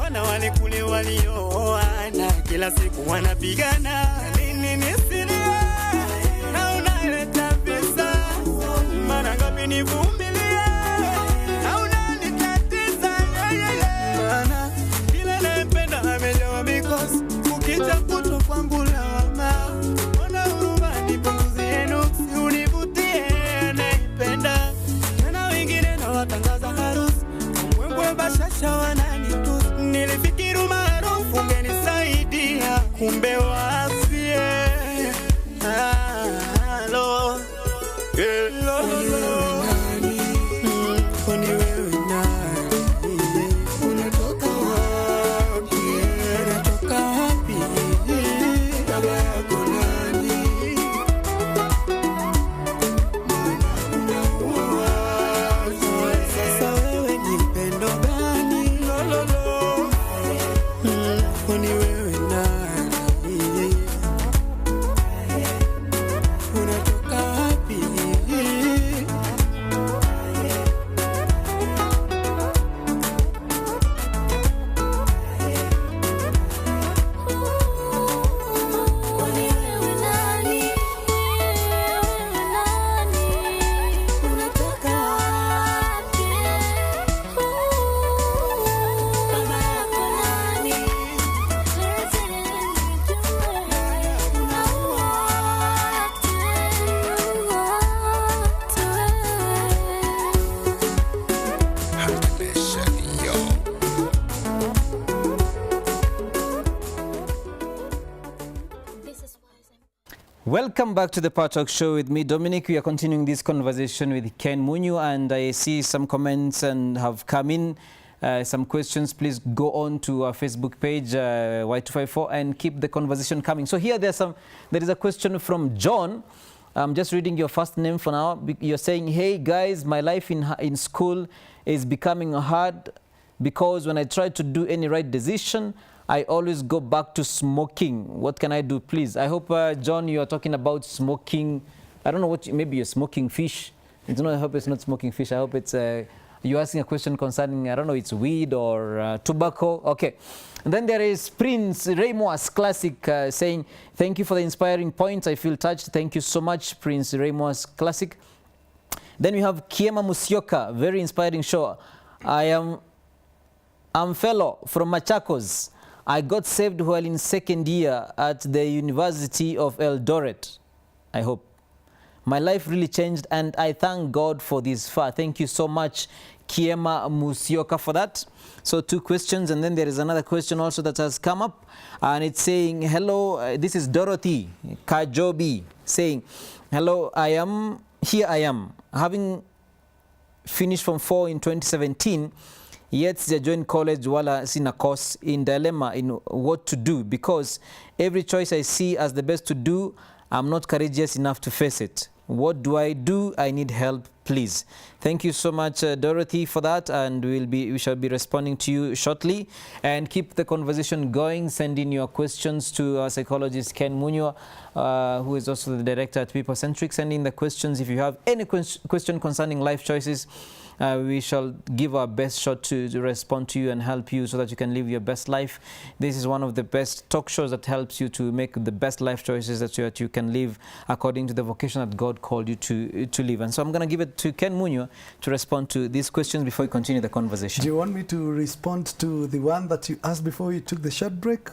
Wana wale kule walioana kila siku wanapigana. Nini nisilie na unaleta visa? Mara ngapi nivumilie na unanitatiza? Maana kila nampenda amejawa mikosi, ukija kutwa kwangu lawama. Mbona huruma nipunguzie nuksi, univutie naipenda. Tena wengine na watangaza harusi, mbwembwe bashasha wananitus. Nilifikiri umaarufu ungenisaidia, kumbe wafie. kwani wewe nani? Unatoka wapi? Kwani wewe nani? Unatoka wapi? Baba yako nani? Welcome back to the Power Talk Show with me, Dominic. We are continuing this conversation with Ken Munyu, and I see some comments and have come in. Some questions. Please go on to our Facebook page, Y254, and keep the conversation coming. So here there is a question from John. I'm just reading your first name for now. You're saying, hey guys, my life in school is becoming hard because when I try to do any right decision, I always go back to smoking. What can I do, please? I hope, John, you are talking about smoking. I don't know what, maybe you're smoking fish. I hope it's not smoking fish. I hope it's, you're asking a question concerning, I don't know, it's weed or tobacco. Okay. And then there is Prince Ramos Classic saying, thank you for the inspiring points. I feel touched. Thank you so much, Prince Ramos Classic. Then we have Kiema Musyoka, very inspiring show. I'm fellow from Machakos. I got saved while in second year at the University of Eldoret. I hope. My life really changed, and I thank God for this far. Thank you so much, Kiema Musyoka, for that. So 2 questions, and then there is another question also that has come up, and it's saying, hello, this is Dorothy Kajobi saying, hello, I am, having finished Form 4 in 2017, yet sija join college wala sina course, in dilemma in what to do, because every choice I see as the best to do, I'm not courageous enough to face it. What do? I need help, please. Thank you so much, Dorothy, for that, and we shall be responding to you shortly. And keep the conversation going. Send in your questions to our psychologist Ken Munyu, who is also the director at People Centric. Send in the questions if you have any question concerning life choices. We shall give our best shot to respond to you and help you so that you can live your best life. This is one of the best talk shows that helps you to make the best life choices that you can live according to the vocation that God called you to live. And so I'm going to give it to Ken Munyu to respond to these questions before we continue the conversation. Do you want me to respond to the one that you asked before we took the short break?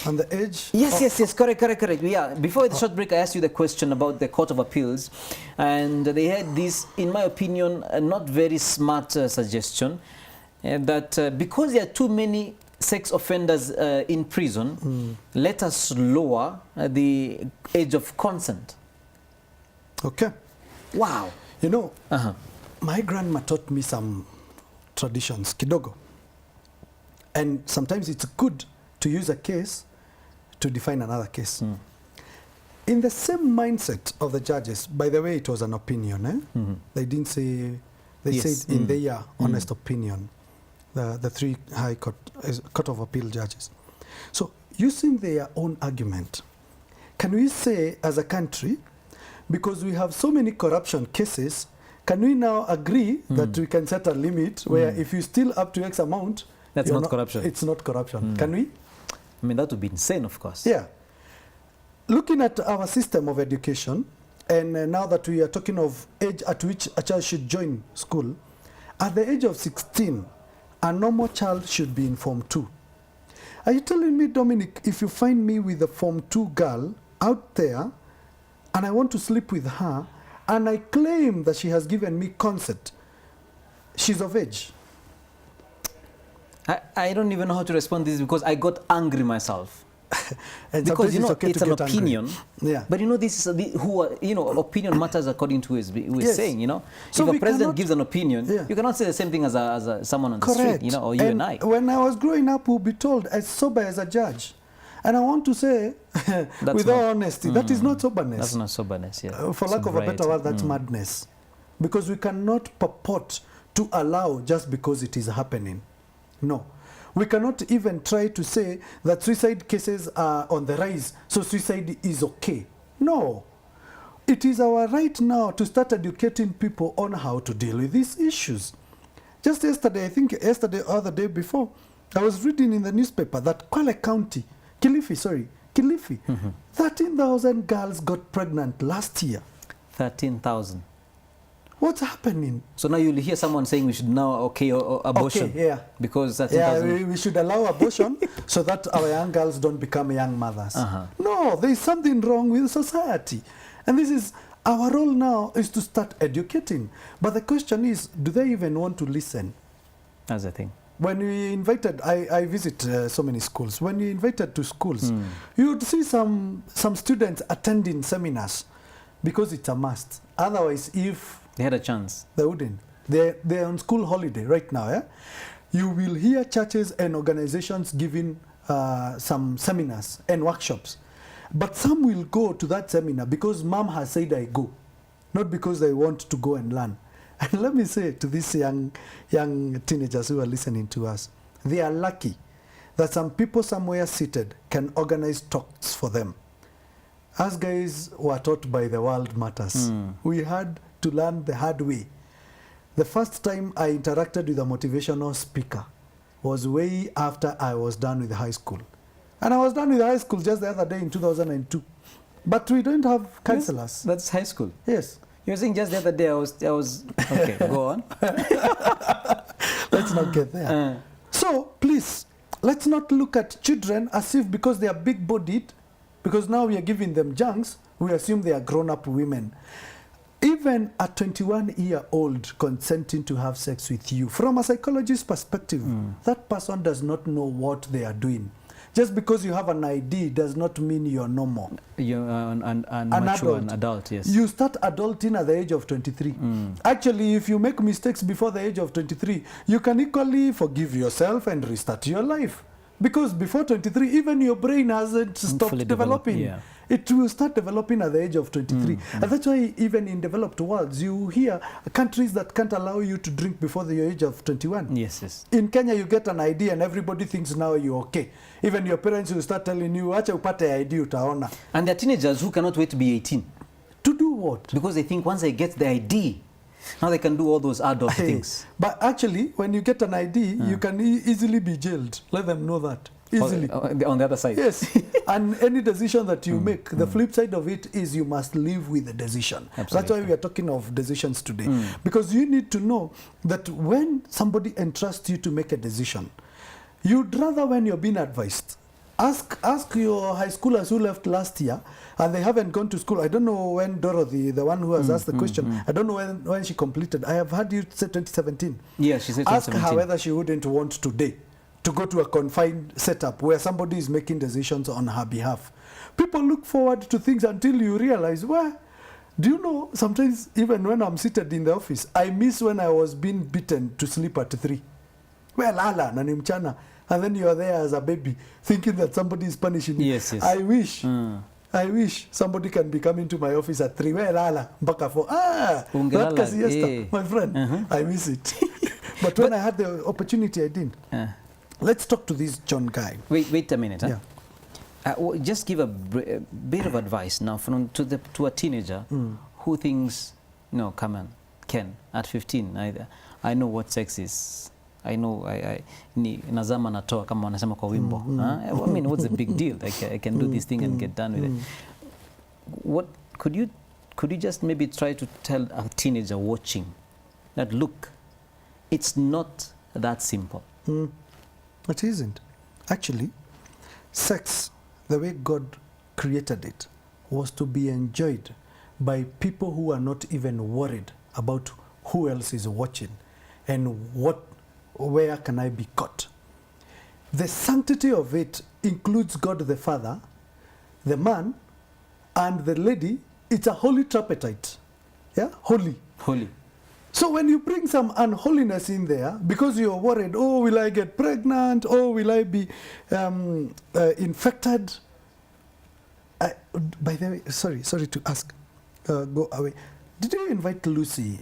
On the edge? Yes, correct. Yeah, before the short break, I asked you the question about the Court of Appeals, and they had this, in my opinion, not very smart suggestion, that because there are too many sex offenders in prison, let us lower the age of consent. Okay. Wow. You know, my grandma taught me some traditions, kidogo. And sometimes it's good to use a case to define another case. In the same mindset of the judges, by the way, it was an opinion. They didn't say, they said in their honest opinion, the 3 High Court of Appeal judges. So using their own argument, can we say as a country, because we have so many corruption cases, can we now agree that we can set a limit where if you still up to X amount, that's not corruption. It's not corruption. Can we? I mean, that would be insane, of course. Yeah. Looking at our system of education, and now that we are talking of age at which a child should join school, at the age of 16, a normal child should be in Form 2. Are you telling me, Dominic, if you find me with a Form 2 girl out there, and I want to sleep with her, and I claim that she has given me consent, she's of age? I don't even know how to respond to this because I got angry myself. Because you know, okay it's an opinion. Yeah. But you know, this is opinion matters according to who is saying. You know, so if a president gives an opinion, you cannot say the same thing as someone on the street. You know, or you and I. When I was growing up, we'll be told as sober as a judge, and I want to say, with all honesty, that is not soberness. That's not soberness. Yeah. For lack of a better word, that's madness, because we cannot purport to allow just because it is happening. No. We cannot even try to say that suicide cases are on the rise, so suicide is okay. No. It is our right now to start educating people on how to deal with these issues. Just yesterday, I think yesterday or the day before, I was reading in the newspaper that Kwale County, Kilifi, 13,000 girls got pregnant last year. 13,000. What's happening? So now you'll hear someone saying we should now or abortion. Okay, yeah. Because Yeah, 13,000. we should allow abortion so that our young girls don't become young mothers. No, there is something wrong with society. And this is our role now, is to start educating. But the question is, do they even want to listen? That's the thing. When we invited, I visit so many schools. When we invited to schools, you would see some students attending seminars because it's a must. Otherwise, if They had a chance. they wouldn't, they're on school holiday right now. Yeah? You will hear churches and organizations giving some seminars and workshops. But some will go to that seminar because mom has said I go, not because they want to go and learn. And let me say to these young teenagers who are listening to us, they are lucky that some people somewhere seated can organize talks for them. Us guys were taught by the world matters. We had to learn the hard way. The first time I interacted with a motivational speaker was way after I was done with high school. And I was done with high school just the other day in 2002. But we don't have counselors. That's high school. Yes. You were saying just the other day I was okay, go on. Let's not get there. So please, let's not look at children as if because they are big-bodied, because now we are giving them junks, we assume they are grown-up women. Even a 21-year-old consenting to have sex with you, from a psychologist's perspective, that person does not know what they are doing. Just because you have an ID does not mean you're normal. You're an mature, an adult, yes. You start adulting at the age of 23. Actually, if you make mistakes before the age of 23, you can equally forgive yourself and restart your life. Because before 23, even your brain hasn't stopped Fully developing. Yeah. It will start developing at the age of 23. And that's why even in developed worlds, you hear countries that can't allow you to drink before the age of 21. Yes, yes. In Kenya, you get an ID and everybody thinks now you're okay. Even your parents will start telling you, acha upate ID utaona. And there are teenagers who cannot wait to be 18. To do what? Because they think once they get the ID, now they can do all those adult things. But actually, when you get an ID, you can easily be jailed. Let them know that. Easily. On the other side. Yes. And any decision that you make, the flip side of it is you must live with the decision. Absolutely. That's why we are talking of decisions today. Because you need to know that when somebody entrusts you to make a decision, you'd rather when you're being advised. Ask your high schoolers who left last year and they haven't gone to school. I don't know when Dorothy, the one who has asked the question, I don't know when she completed. I have heard you say 2017. Yeah, she said Ask 2017. her whether she wouldn't want today to go to a confined setup where somebody is making decisions on her behalf. People look forward to things until you realize, well, do you know, sometimes even when I'm seated in the office, I miss when I was being beaten to sleep at 3. Well, lala, na ni mchana. And then you're there as a baby thinking that somebody is punishing you. Yes, yes. I wish somebody can be coming to my office at 3. Well, lala, mpaka 4. That Ungelala, siesta, my friend, I miss it. But when I had the opportunity, I didn't. Let's talk to this John guy. Wait a minute. Yeah. Just give a bit of advice now to a teenager who thinks, no, come on, Ken, at 15, I know what sex is. I know, nazama natoa kama wanasema kwa wimbo. I mean, what's the big deal? I can do this thing and get done with it. What could you just maybe try to tell a teenager watching that, look, it's not that simple. It isn't. Actually, sex, the way God created it, was to be enjoyed by people who are not even worried about who else is watching and where can I be caught. The sanctity of it includes God the Father, the man, and the lady. It's a holy tripartite. Yeah? Holy. So when you bring some unholiness in there, because you're worried, oh, will I get pregnant? Oh, will I be infected? By the way, sorry to ask, go away. Did you invite Lucy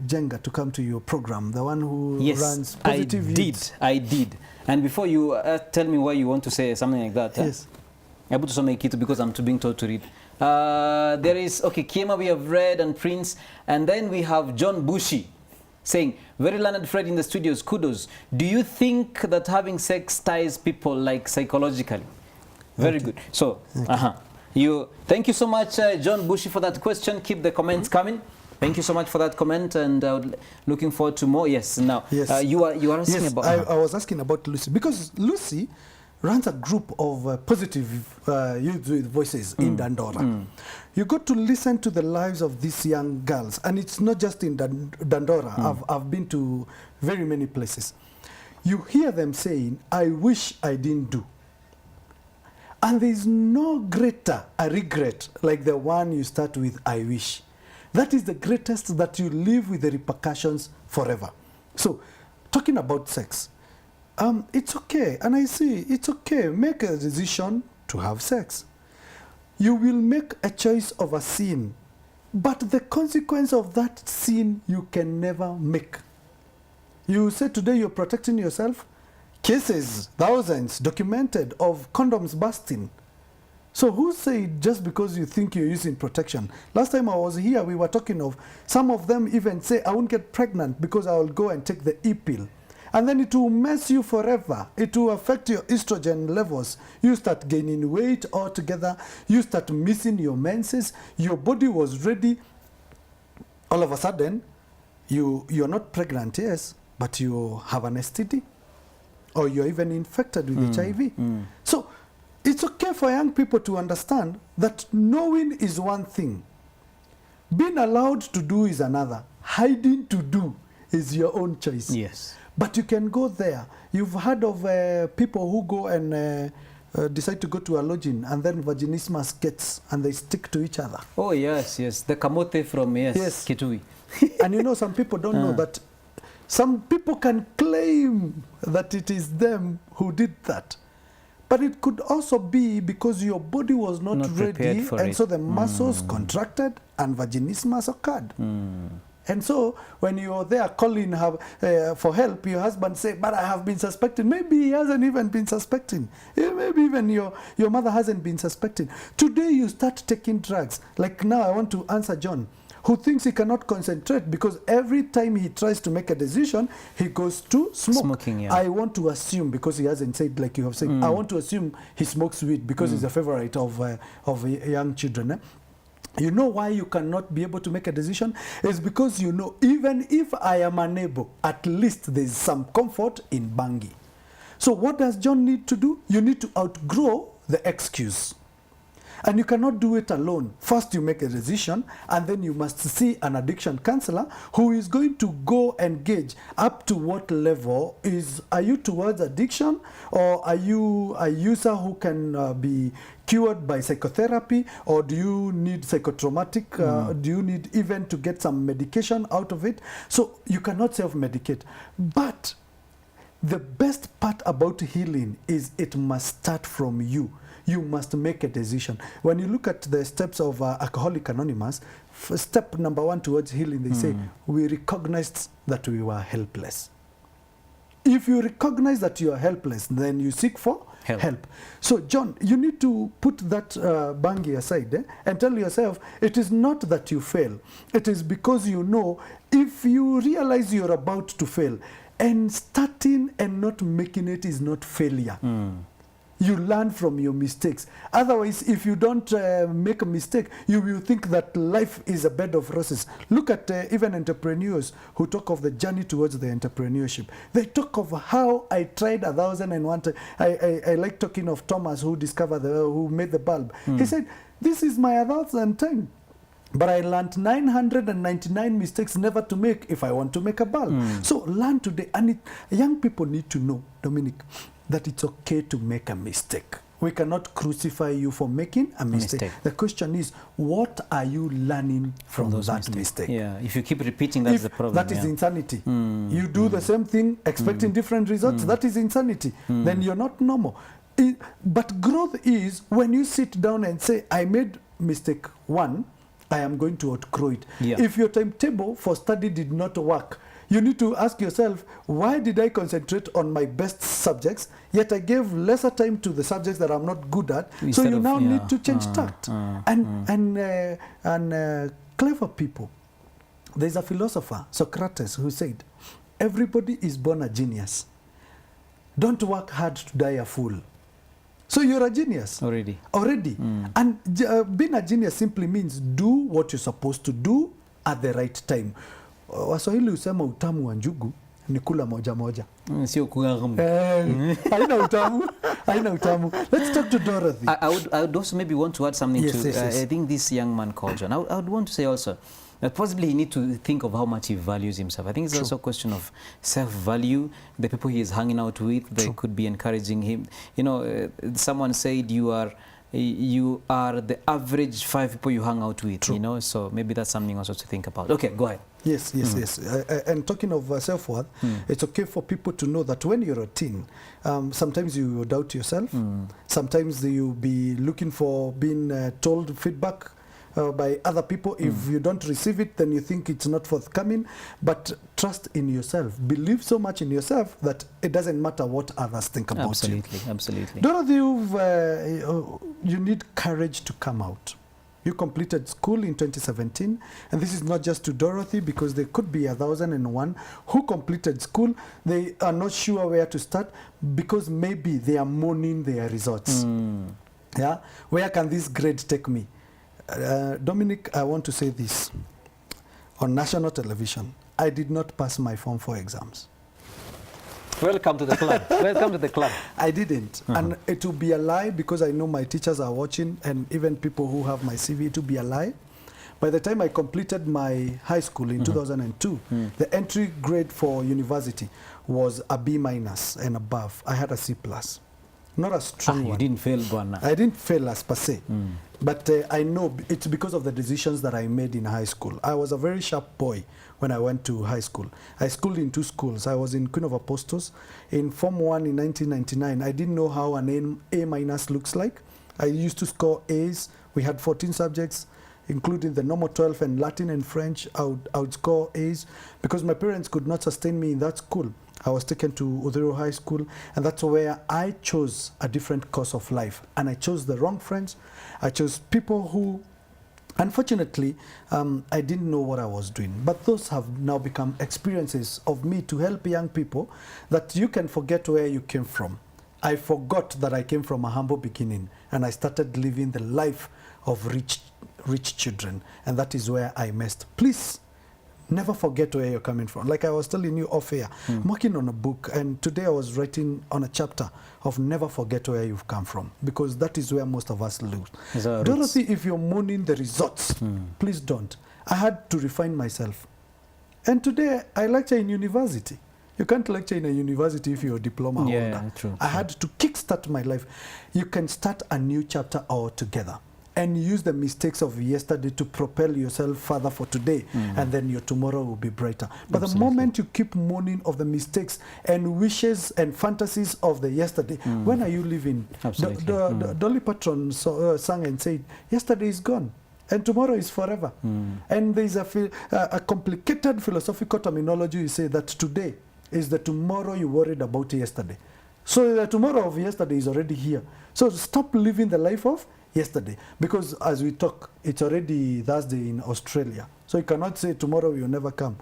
Jenga to come to your program, the one who runs Positive Youth? I did. And before you tell me why you want to say something like that, Yes. I put some it because I'm being told to read. There is, okay, Kiema we have read and Prince, and then we have John Bushy saying, very learned Fred in the studios, kudos. Do you think that having sex ties people like psychologically? Very good. So, thank you so much, John Bushy, for that question. Keep the comments coming. Thank you so much for that comment, and looking forward to more. Yes, now, Yes. you are asking about... I was asking about Lucy, because Lucy runs a group of positive youth with voices in Dandora. You got to listen to the lives of these young girls, and it's not just in Dandora. I've been to very many places. You hear them saying, I wish I didn't do. And there is no greater a regret like the one you start with, I wish. That is the greatest, that you live with the repercussions forever. So, talking about sex, it's okay, and I see it's okay. Make a decision to have sex. You will make a choice of a sin, but the consequence of that sin you can never make. You say today you're protecting yourself. Cases, thousands documented of condoms busting. So who said just because you think you're using protection? Last time I was here, we were talking of some of them even say, I won't get pregnant because I will go and take the E-pill. And then it will mess you forever. It will affect your estrogen levels. You start gaining weight altogether. You start missing your menses. Your body was ready. All of a sudden, you're not pregnant, yes, but you have an STD. Or you're even infected with HIV. So it's okay for young people to understand that knowing is one thing. Being allowed to do is another. Hiding to do is your own choice. Yes. But you can go there. You've heard of people who go and decide to go to a lodging, and then vaginismus gets, and they stick to each other. Oh, yes, yes. The kamote from, yes. Kitui. And you know, some people don't know that some people can claim that it is them who did that. But it could also be because your body was not ready, for and it. so the muscles contracted and vaginismus occurred. And so when you're there calling her, for help, your husband say, but I have been suspecting. Maybe he hasn't even been suspecting. Maybe even your mother hasn't been suspecting. Today you start taking drugs. Like now I want to answer John, who thinks he cannot concentrate because every time he tries to make a decision, he goes to smoke. Smoking, yeah. I want to assume, because he hasn't said like you have said, I want to assume he smokes weed because he's a favorite of young children. Eh? You know why you cannot be able to make a decision? It's because you know, even if I am unable, at least there's some comfort in bangi. So what does John need to do? You need to outgrow the excuse. And you cannot do it alone. First you make a decision, and then you must see an addiction counselor who is going to go and gauge up to what level are you towards addiction, or are you a user who can be cured by psychotherapy, or do you need psychotraumatic, do you need even to get some medication out of it? So you cannot self-medicate. But the best part about healing is it must start from you. You must make a decision. When you look at the steps of Alcoholics Anonymous, step number 1 towards healing, they say, we recognized that we were helpless. If you recognize that you are helpless, then you seek for help. So, John, you need to put that bangi aside and tell yourself, it is not that you fail. It is because you know, if you realize you're about to fail, and starting and not making it is not failure. You learn from your mistakes. Otherwise, if you don't make a mistake, you will think that life is a bed of roses. Look at even entrepreneurs who talk of the journey towards the entrepreneurship. They talk of how I tried 1,001 times. I like talking of Thomas, who made the bulb. He said, this is my 1,000th time. But I learned 999 mistakes never to make if I want to make a bulb. So learn today. And young people need to know, Dominic, that it's okay to make a mistake. We cannot crucify you for making a mistake. The question is, what are you learning from that mistake? Yeah, if you keep repeating, that's the problem. That is insanity. You do the same thing, expecting different results. That is insanity. Then you're not normal. But growth is when you sit down and say, I made mistake 1, I am going to outgrow it. Yeah. If your timetable for study did not work, you need to ask yourself, why did I concentrate on my best subjects, yet I gave lesser time to the subjects that I'm not good at? So Instead you of- now yeah. need to change tact. And clever people. There's a philosopher, Socrates, who said, everybody is born a genius. Don't work hard to die a fool. So you're a genius. Already. And being a genius simply means do what you're supposed to do at the right time. Waswahili husema utamu wa njugu ni kula moja moja. Sio kugamu. Haina utamu. Haina utamu. Let's talk to Dorothy. I would also maybe want to add something Yes, to, yes, yes. I think this young man called John. I would want to say also that possibly he need to think of how much he values himself. I think it's also a question of self-value. The people he is hanging out with, they could be encouraging him. You know, someone said you are the average 5 people you hang out with, you know, so maybe that's something also to think about. Okay, go ahead. Yes. And talking of self-worth, it's okay for people to know that when you're a teen, sometimes you doubt yourself. Sometimes you'll be looking for being told feedback by other people. If you don't receive it, then you think it's not forthcoming. But trust in yourself. Believe so much in yourself that it doesn't matter what others think about you. Absolutely. Dorothy, you need courage to come out. You completed school in 2017, and this is not just to Dorothy, because there could be 1,001 who completed school. They are not sure where to start because maybe they are mourning their results. Yeah, where can this grade take me? Dominic, I want to say this on national television. I did not pass my Form 4 exams. Welcome to the club. Welcome to the club. I didn't. And it will be a lie because I know my teachers are watching, and even people who have my CV, it will be a lie. By the time I completed my high school in 2002, the entry grade for university was a B- and above. I had a C+. Not a strong You one. didn't fail, Bwana. I didn't fail as per se, but I know it's because of the decisions that I made in high school. I was a very sharp boy when I went to high school. I schooled in 2 schools. I was in Queen of Apostles. In Form 1 in 1999, I didn't know how an A- looks like. I used to score A's. We had 14 subjects, including the normal 12 and Latin and French. I would score A's because my parents could not sustain me in that school. I was taken to Udhiro High School, and that's where I chose a different course of life. And I chose the wrong friends. I chose people who, unfortunately, I didn't know what I was doing. But those have now become experiences of me to help young people that you can forget where you came from. I forgot that I came from a humble beginning, and I started living the life of rich children. And that is where I messed. Please, never forget where you're coming from. Like I was telling you off air, I'm working on a book, and today I was writing on a chapter of never forget where you've come from, because that is where most of us lose. So Dorothy, if you're mourning the results, please don't. I had to refine myself. And today I lecture in university. You can't lecture in a university if you're a diploma holder. True. I had to kickstart my life. You can start a new chapter altogether and use the mistakes of yesterday to propel yourself further for today, and then your tomorrow will be brighter. But the moment you keep mourning of the mistakes and wishes and fantasies of the yesterday, when are you living? Absolutely. The Dolly Parton sang and said, yesterday is gone and tomorrow is forever. And there's a complicated philosophical terminology. You say that today is the tomorrow you worried about yesterday. So the tomorrow of yesterday is already here. So stop living the life of yesterday, because as we talk, it's already Thursday in Australia. So you cannot say tomorrow will never come.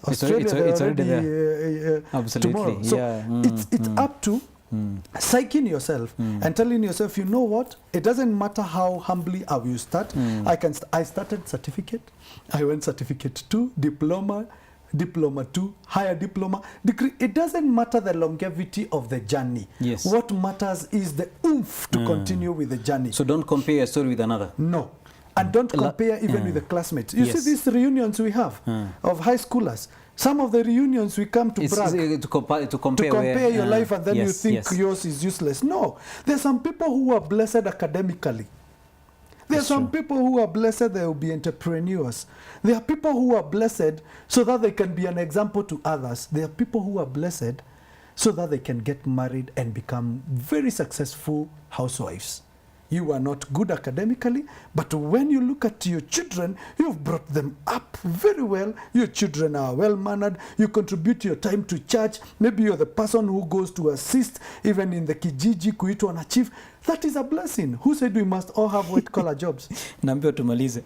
Australia, it's they're already there. Absolutely. Tomorrow. So Yeah. it's up to psyching yourself and telling yourself, you know what? It doesn't matter how humbly I will start. I started certificate. I went certificate 2, diploma 2, higher diploma, degree. It doesn't matter the longevity of the journey. Yes. What matters is the oomph to continue with the journey. So don't compare your story with another. No. And don't compare even with the classmates. You see these reunions we have of high schoolers. Some of the reunions we come to brag. To compare Your life, and then you think yours is useless. No. There's some people who are blessed academically. There are some people who are blessed, they will be entrepreneurs. There are people who are blessed so that they can be an example to others. There are people who are blessed so that they can get married and become very successful housewives. you are not good academically, but when you look at your children, you've brought them up very well. Your children are well-mannered. You contribute your time to church. Maybe you're the person who goes to assist even in the kijiji kuitwa na chief. That is a blessing. Who said we must all have white-collar jobs? Naambiwa tumalize.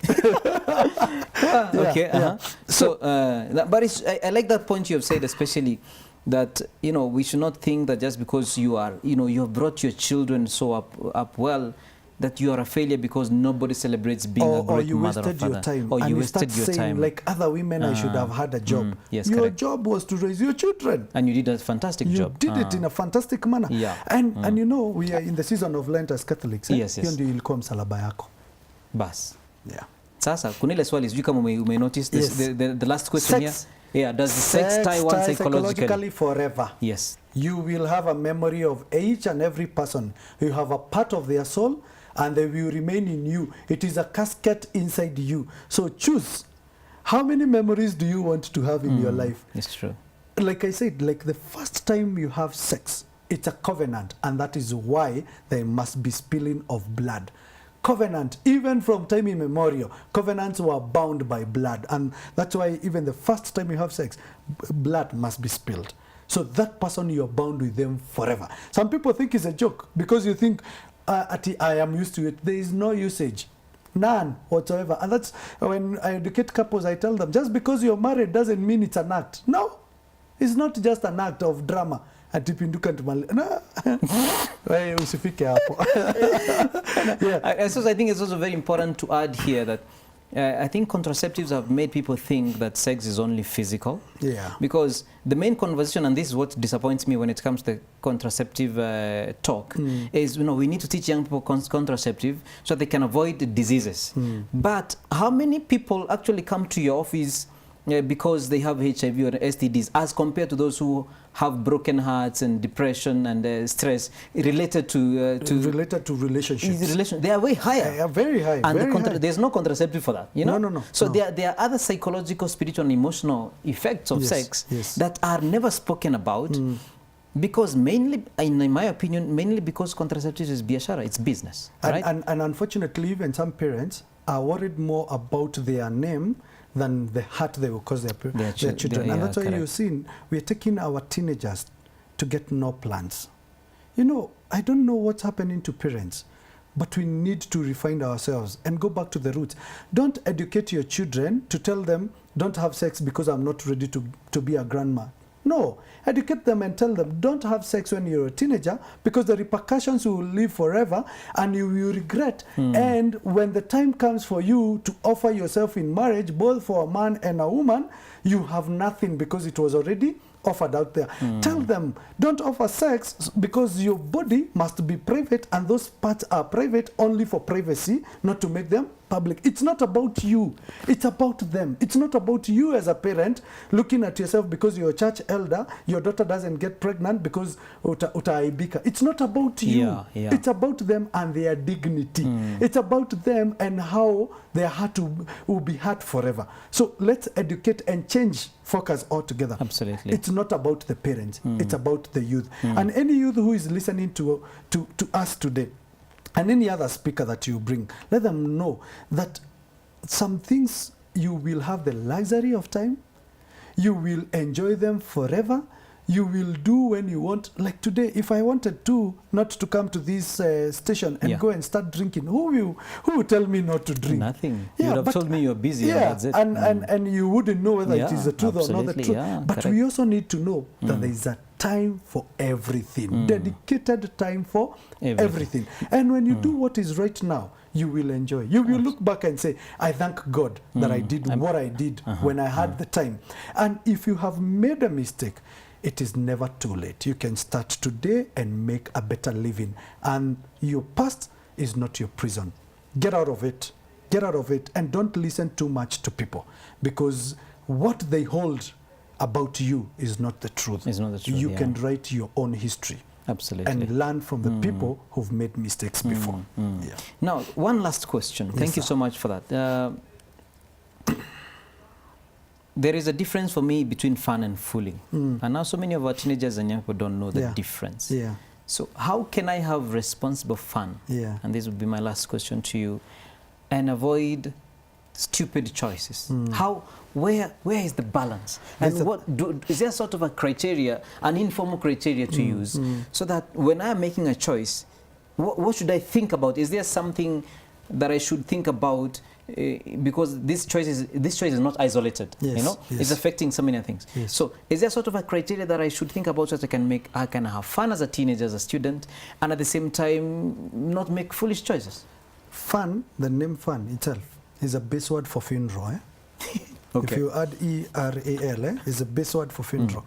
Yeah, Okay. yeah. So, but I like that point you have said, especially that, you know, we should not think that just because you are, you know, you have brought your children so up well, that you are a failure because nobody celebrates being a Or great you mother or wasted your father. time. Or and you you wasted start your saying, time. like other women, I should have had a job. Yes, your correct. job was to raise your children. And you did a fantastic You job. did it in a fantastic manner. Yeah. And you know, we are in the season of Lent as Catholics. Yes, yes. Hiyo ndio ilikuwa msalaba yako. Bas. Yeah. Sasa, kuna ile swali, sijui kama ume notice this, Yes. the last question Sex. here. Yeah, does the sex tie one psychologically? forever. Yes. You will have a memory of each and every person. You have a part of their soul and they will remain in you. It is a casket inside you. So choose. How many memories do you want to have in your life? It's true. Like I said, like the first time you have sex, it's a covenant, and that is why there must be spilling of blood. Covenant, even from time immemorial, covenants were bound by blood, and that's why even the first time you have sex, blood must be spilled. So that person, you're bound with them forever. Some people think it's a joke because you think, I am used to it. There is no usage. None whatsoever. And that's when I educate couples, I tell them, just because you're married doesn't mean it's an act. No, it's not just an act of drama. Atipinduka ntumali. No. Usifike hapo. Yeah. I think it's also very important to add here that I think contraceptives have made people think that sex is only physical. Yeah. Because the main conversation, and this is what disappoints me when it comes to contraceptive talk, is, you know, we need to teach young people contraceptive so they can avoid diseases. But how many people actually come to your office because they have HIV or STDs, as compared to those who have broken hearts and depression and stress related to relationships? They are way higher. They are very high. And very high. there's no contraceptive for that, you know? No. So there are other psychological, spiritual, and emotional effects of Yes, sex yes. that are never spoken about, because mainly, in my opinion, mainly because contraceptives is biashara, it's business, right? And unfortunately, even some parents are worried more about their name than the hurt they will cause their children. And that's why you're seeing, we're taking our teenagers to get no plans. You know, I don't know what's happening to parents, but we need to refine ourselves and go back to the roots. Don't educate your children to tell them, don't have sex because I'm not ready to be a grandma. No, educate them and tell them, don't have sex when you're a teenager, because the repercussions will live forever and you will regret. And when the time comes for you to offer yourself in marriage, both for a man and a woman, you have nothing because it was already offered out there. Tell them, don't offer sex because your body must be private, and those parts are private only for privacy, not to make them public. It's not about you, it's about them. It's not about you as a parent looking at yourself because you're a church elder, your daughter doesn't get pregnant because utaaibika. It's not about you. It's about them and their dignity. It's about them and how their heart will be hurt forever. So let's educate and change focus altogether. Absolutely. It's not about the parents, it's about the youth. And any youth who is listening to us today, and any other speaker that you bring, let them know that some things you will have the luxury of time, you will enjoy them forever, you will do when you want. Like today, if I wanted to not to come to this station and go and start drinking, who will tell me not to drink? Nothing. You would have told me you're busy. Yeah, and that's it. And you wouldn't know whether it is the truth or not the truth. Yeah, but correct. we also need to know that there is a time for everything, dedicated time for everything. And when you do what is right now, you will enjoy. You will look back and say, I thank God that I did what I did when I had the time. And if you have made a mistake, it is never too late. You can start today and make a better living. And your past is not your prison. Get out of it. Get out of it. And don't listen too much to people, because what they hold about you is not the truth. It's not the truth. You can write your own history. Absolutely. And learn from the people who've made mistakes before. Yeah. Now, one last question. Thank you so much for that. There is a difference for me between fun and fooling. And now so many of our teenagers and young people don't know the difference. Yeah. So how can I have responsible fun? Yeah. And this would be my last question to you, and avoid stupid choices. Where is the balance? And is there sort of a criteria, an informal criteria to use, so that when I'm making a choice, what should I think about? Is there something that I should think about? Because this choice is not isolated. Yes, you know, yes. it's affecting so many things. Yes. So is there sort of a criteria that I should think about so that I can have fun as a teenager, as a student, and at the same time not make foolish choices? Fun, the name fun itself, is a base word for funeral. Okay. If you add E-R-A-L, is a base word for funeral.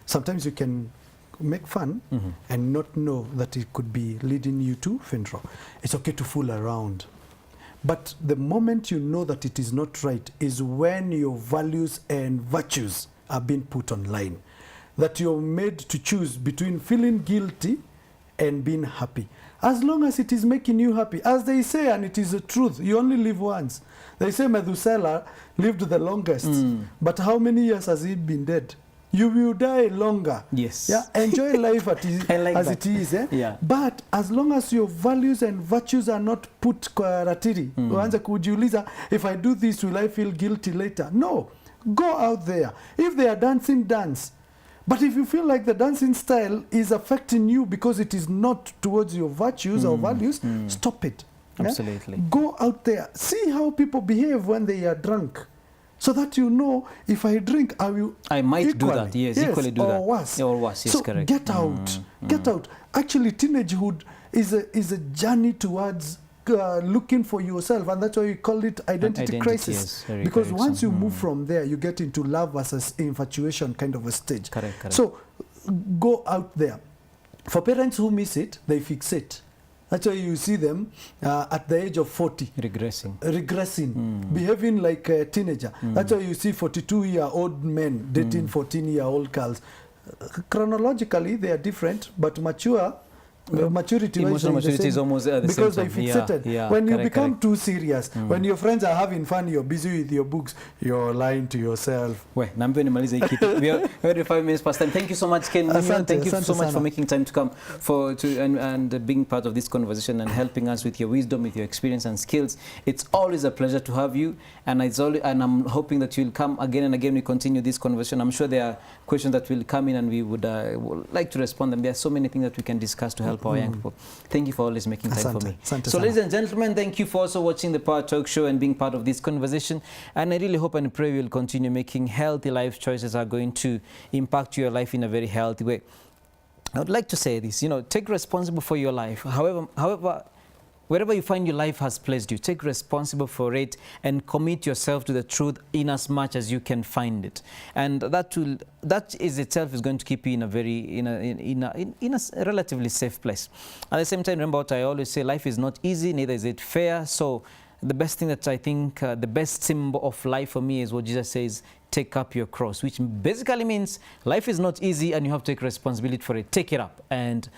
Sometimes you can make fun and not know that it could be leading you to funeral. It's okay to fool around. But the moment you know that it is not right is when your values and virtues are being put online. That you're made to choose between feeling guilty and being happy. As long as it is making you happy, as they say, and it is the truth, you only live once. They say Methuselah lived the longest, but how many years has he been dead? You will die longer. Yes. Yeah. Enjoy life I like as that. it is. Yeah. But as long as your values and virtues are not put kwa ratiri, uanze kujiuliza, if I do this, will I feel guilty later? No. Go out there. If they are dancing, dance. But if you feel like the dancing style is affecting you because it is not towards your virtues or values, stop it. Yeah? Absolutely. Go out there. See how people behave when they are drunk. So that you know, if I drink, I might do equally, that. Yes, equally do that. Or worse. Or worse, yes, so correct. Get out. Get out. Actually, teenagehood is a journey towards looking for yourself, and that's why we call it identity crisis. Yes, very because correct. once you move from there, you get into love versus infatuation kind of a stage. Correct. So go out there. For parents who miss it, they fixate. That's why you see them at the age of 40. Regressing. Behaving like a teenager. That's why you see 42-year-old men dating 14-year-old girls. Chronologically, they are different, but maturity emotional maturity is almost at the because same they time. fixated. Yeah, When you correct, become correct. too serious, when your friends are having fun, you're busy with your books, you're lying to yourself. We are already 5 minutes past time. Thank you so much, Ken. Asante, Thank you asante so much sana. for making time to come and being part of this conversation and helping us with your wisdom, with your experience and skills. It's always a pleasure to have you, and I'm hoping that you'll come again and again. We continue this conversation. I'm sure there are questions that will come in, and we would like to respond them. There are so many things that we can discuss to help our young people. Thank you for always making time for me. Asante So, sana. ladies and gentlemen, thank you for also watching the Power Talk Show and being part of this conversation. And I really hope and pray we'll continue making healthy life choices that are going to impact your life in a very healthy way. I would like to say this, take responsibility for your life. However, wherever you find your life has placed you, take responsibility for it and commit yourself to the truth in as much as you can find it. And that is itself is going to keep you in a relatively safe place. At the same time, remember what I always say, life is not easy, neither is it fair. So the best thing that I think, the best symbol of life for me is what Jesus says, take up your cross, which basically means life is not easy and you have to take responsibility for it. Take it up. And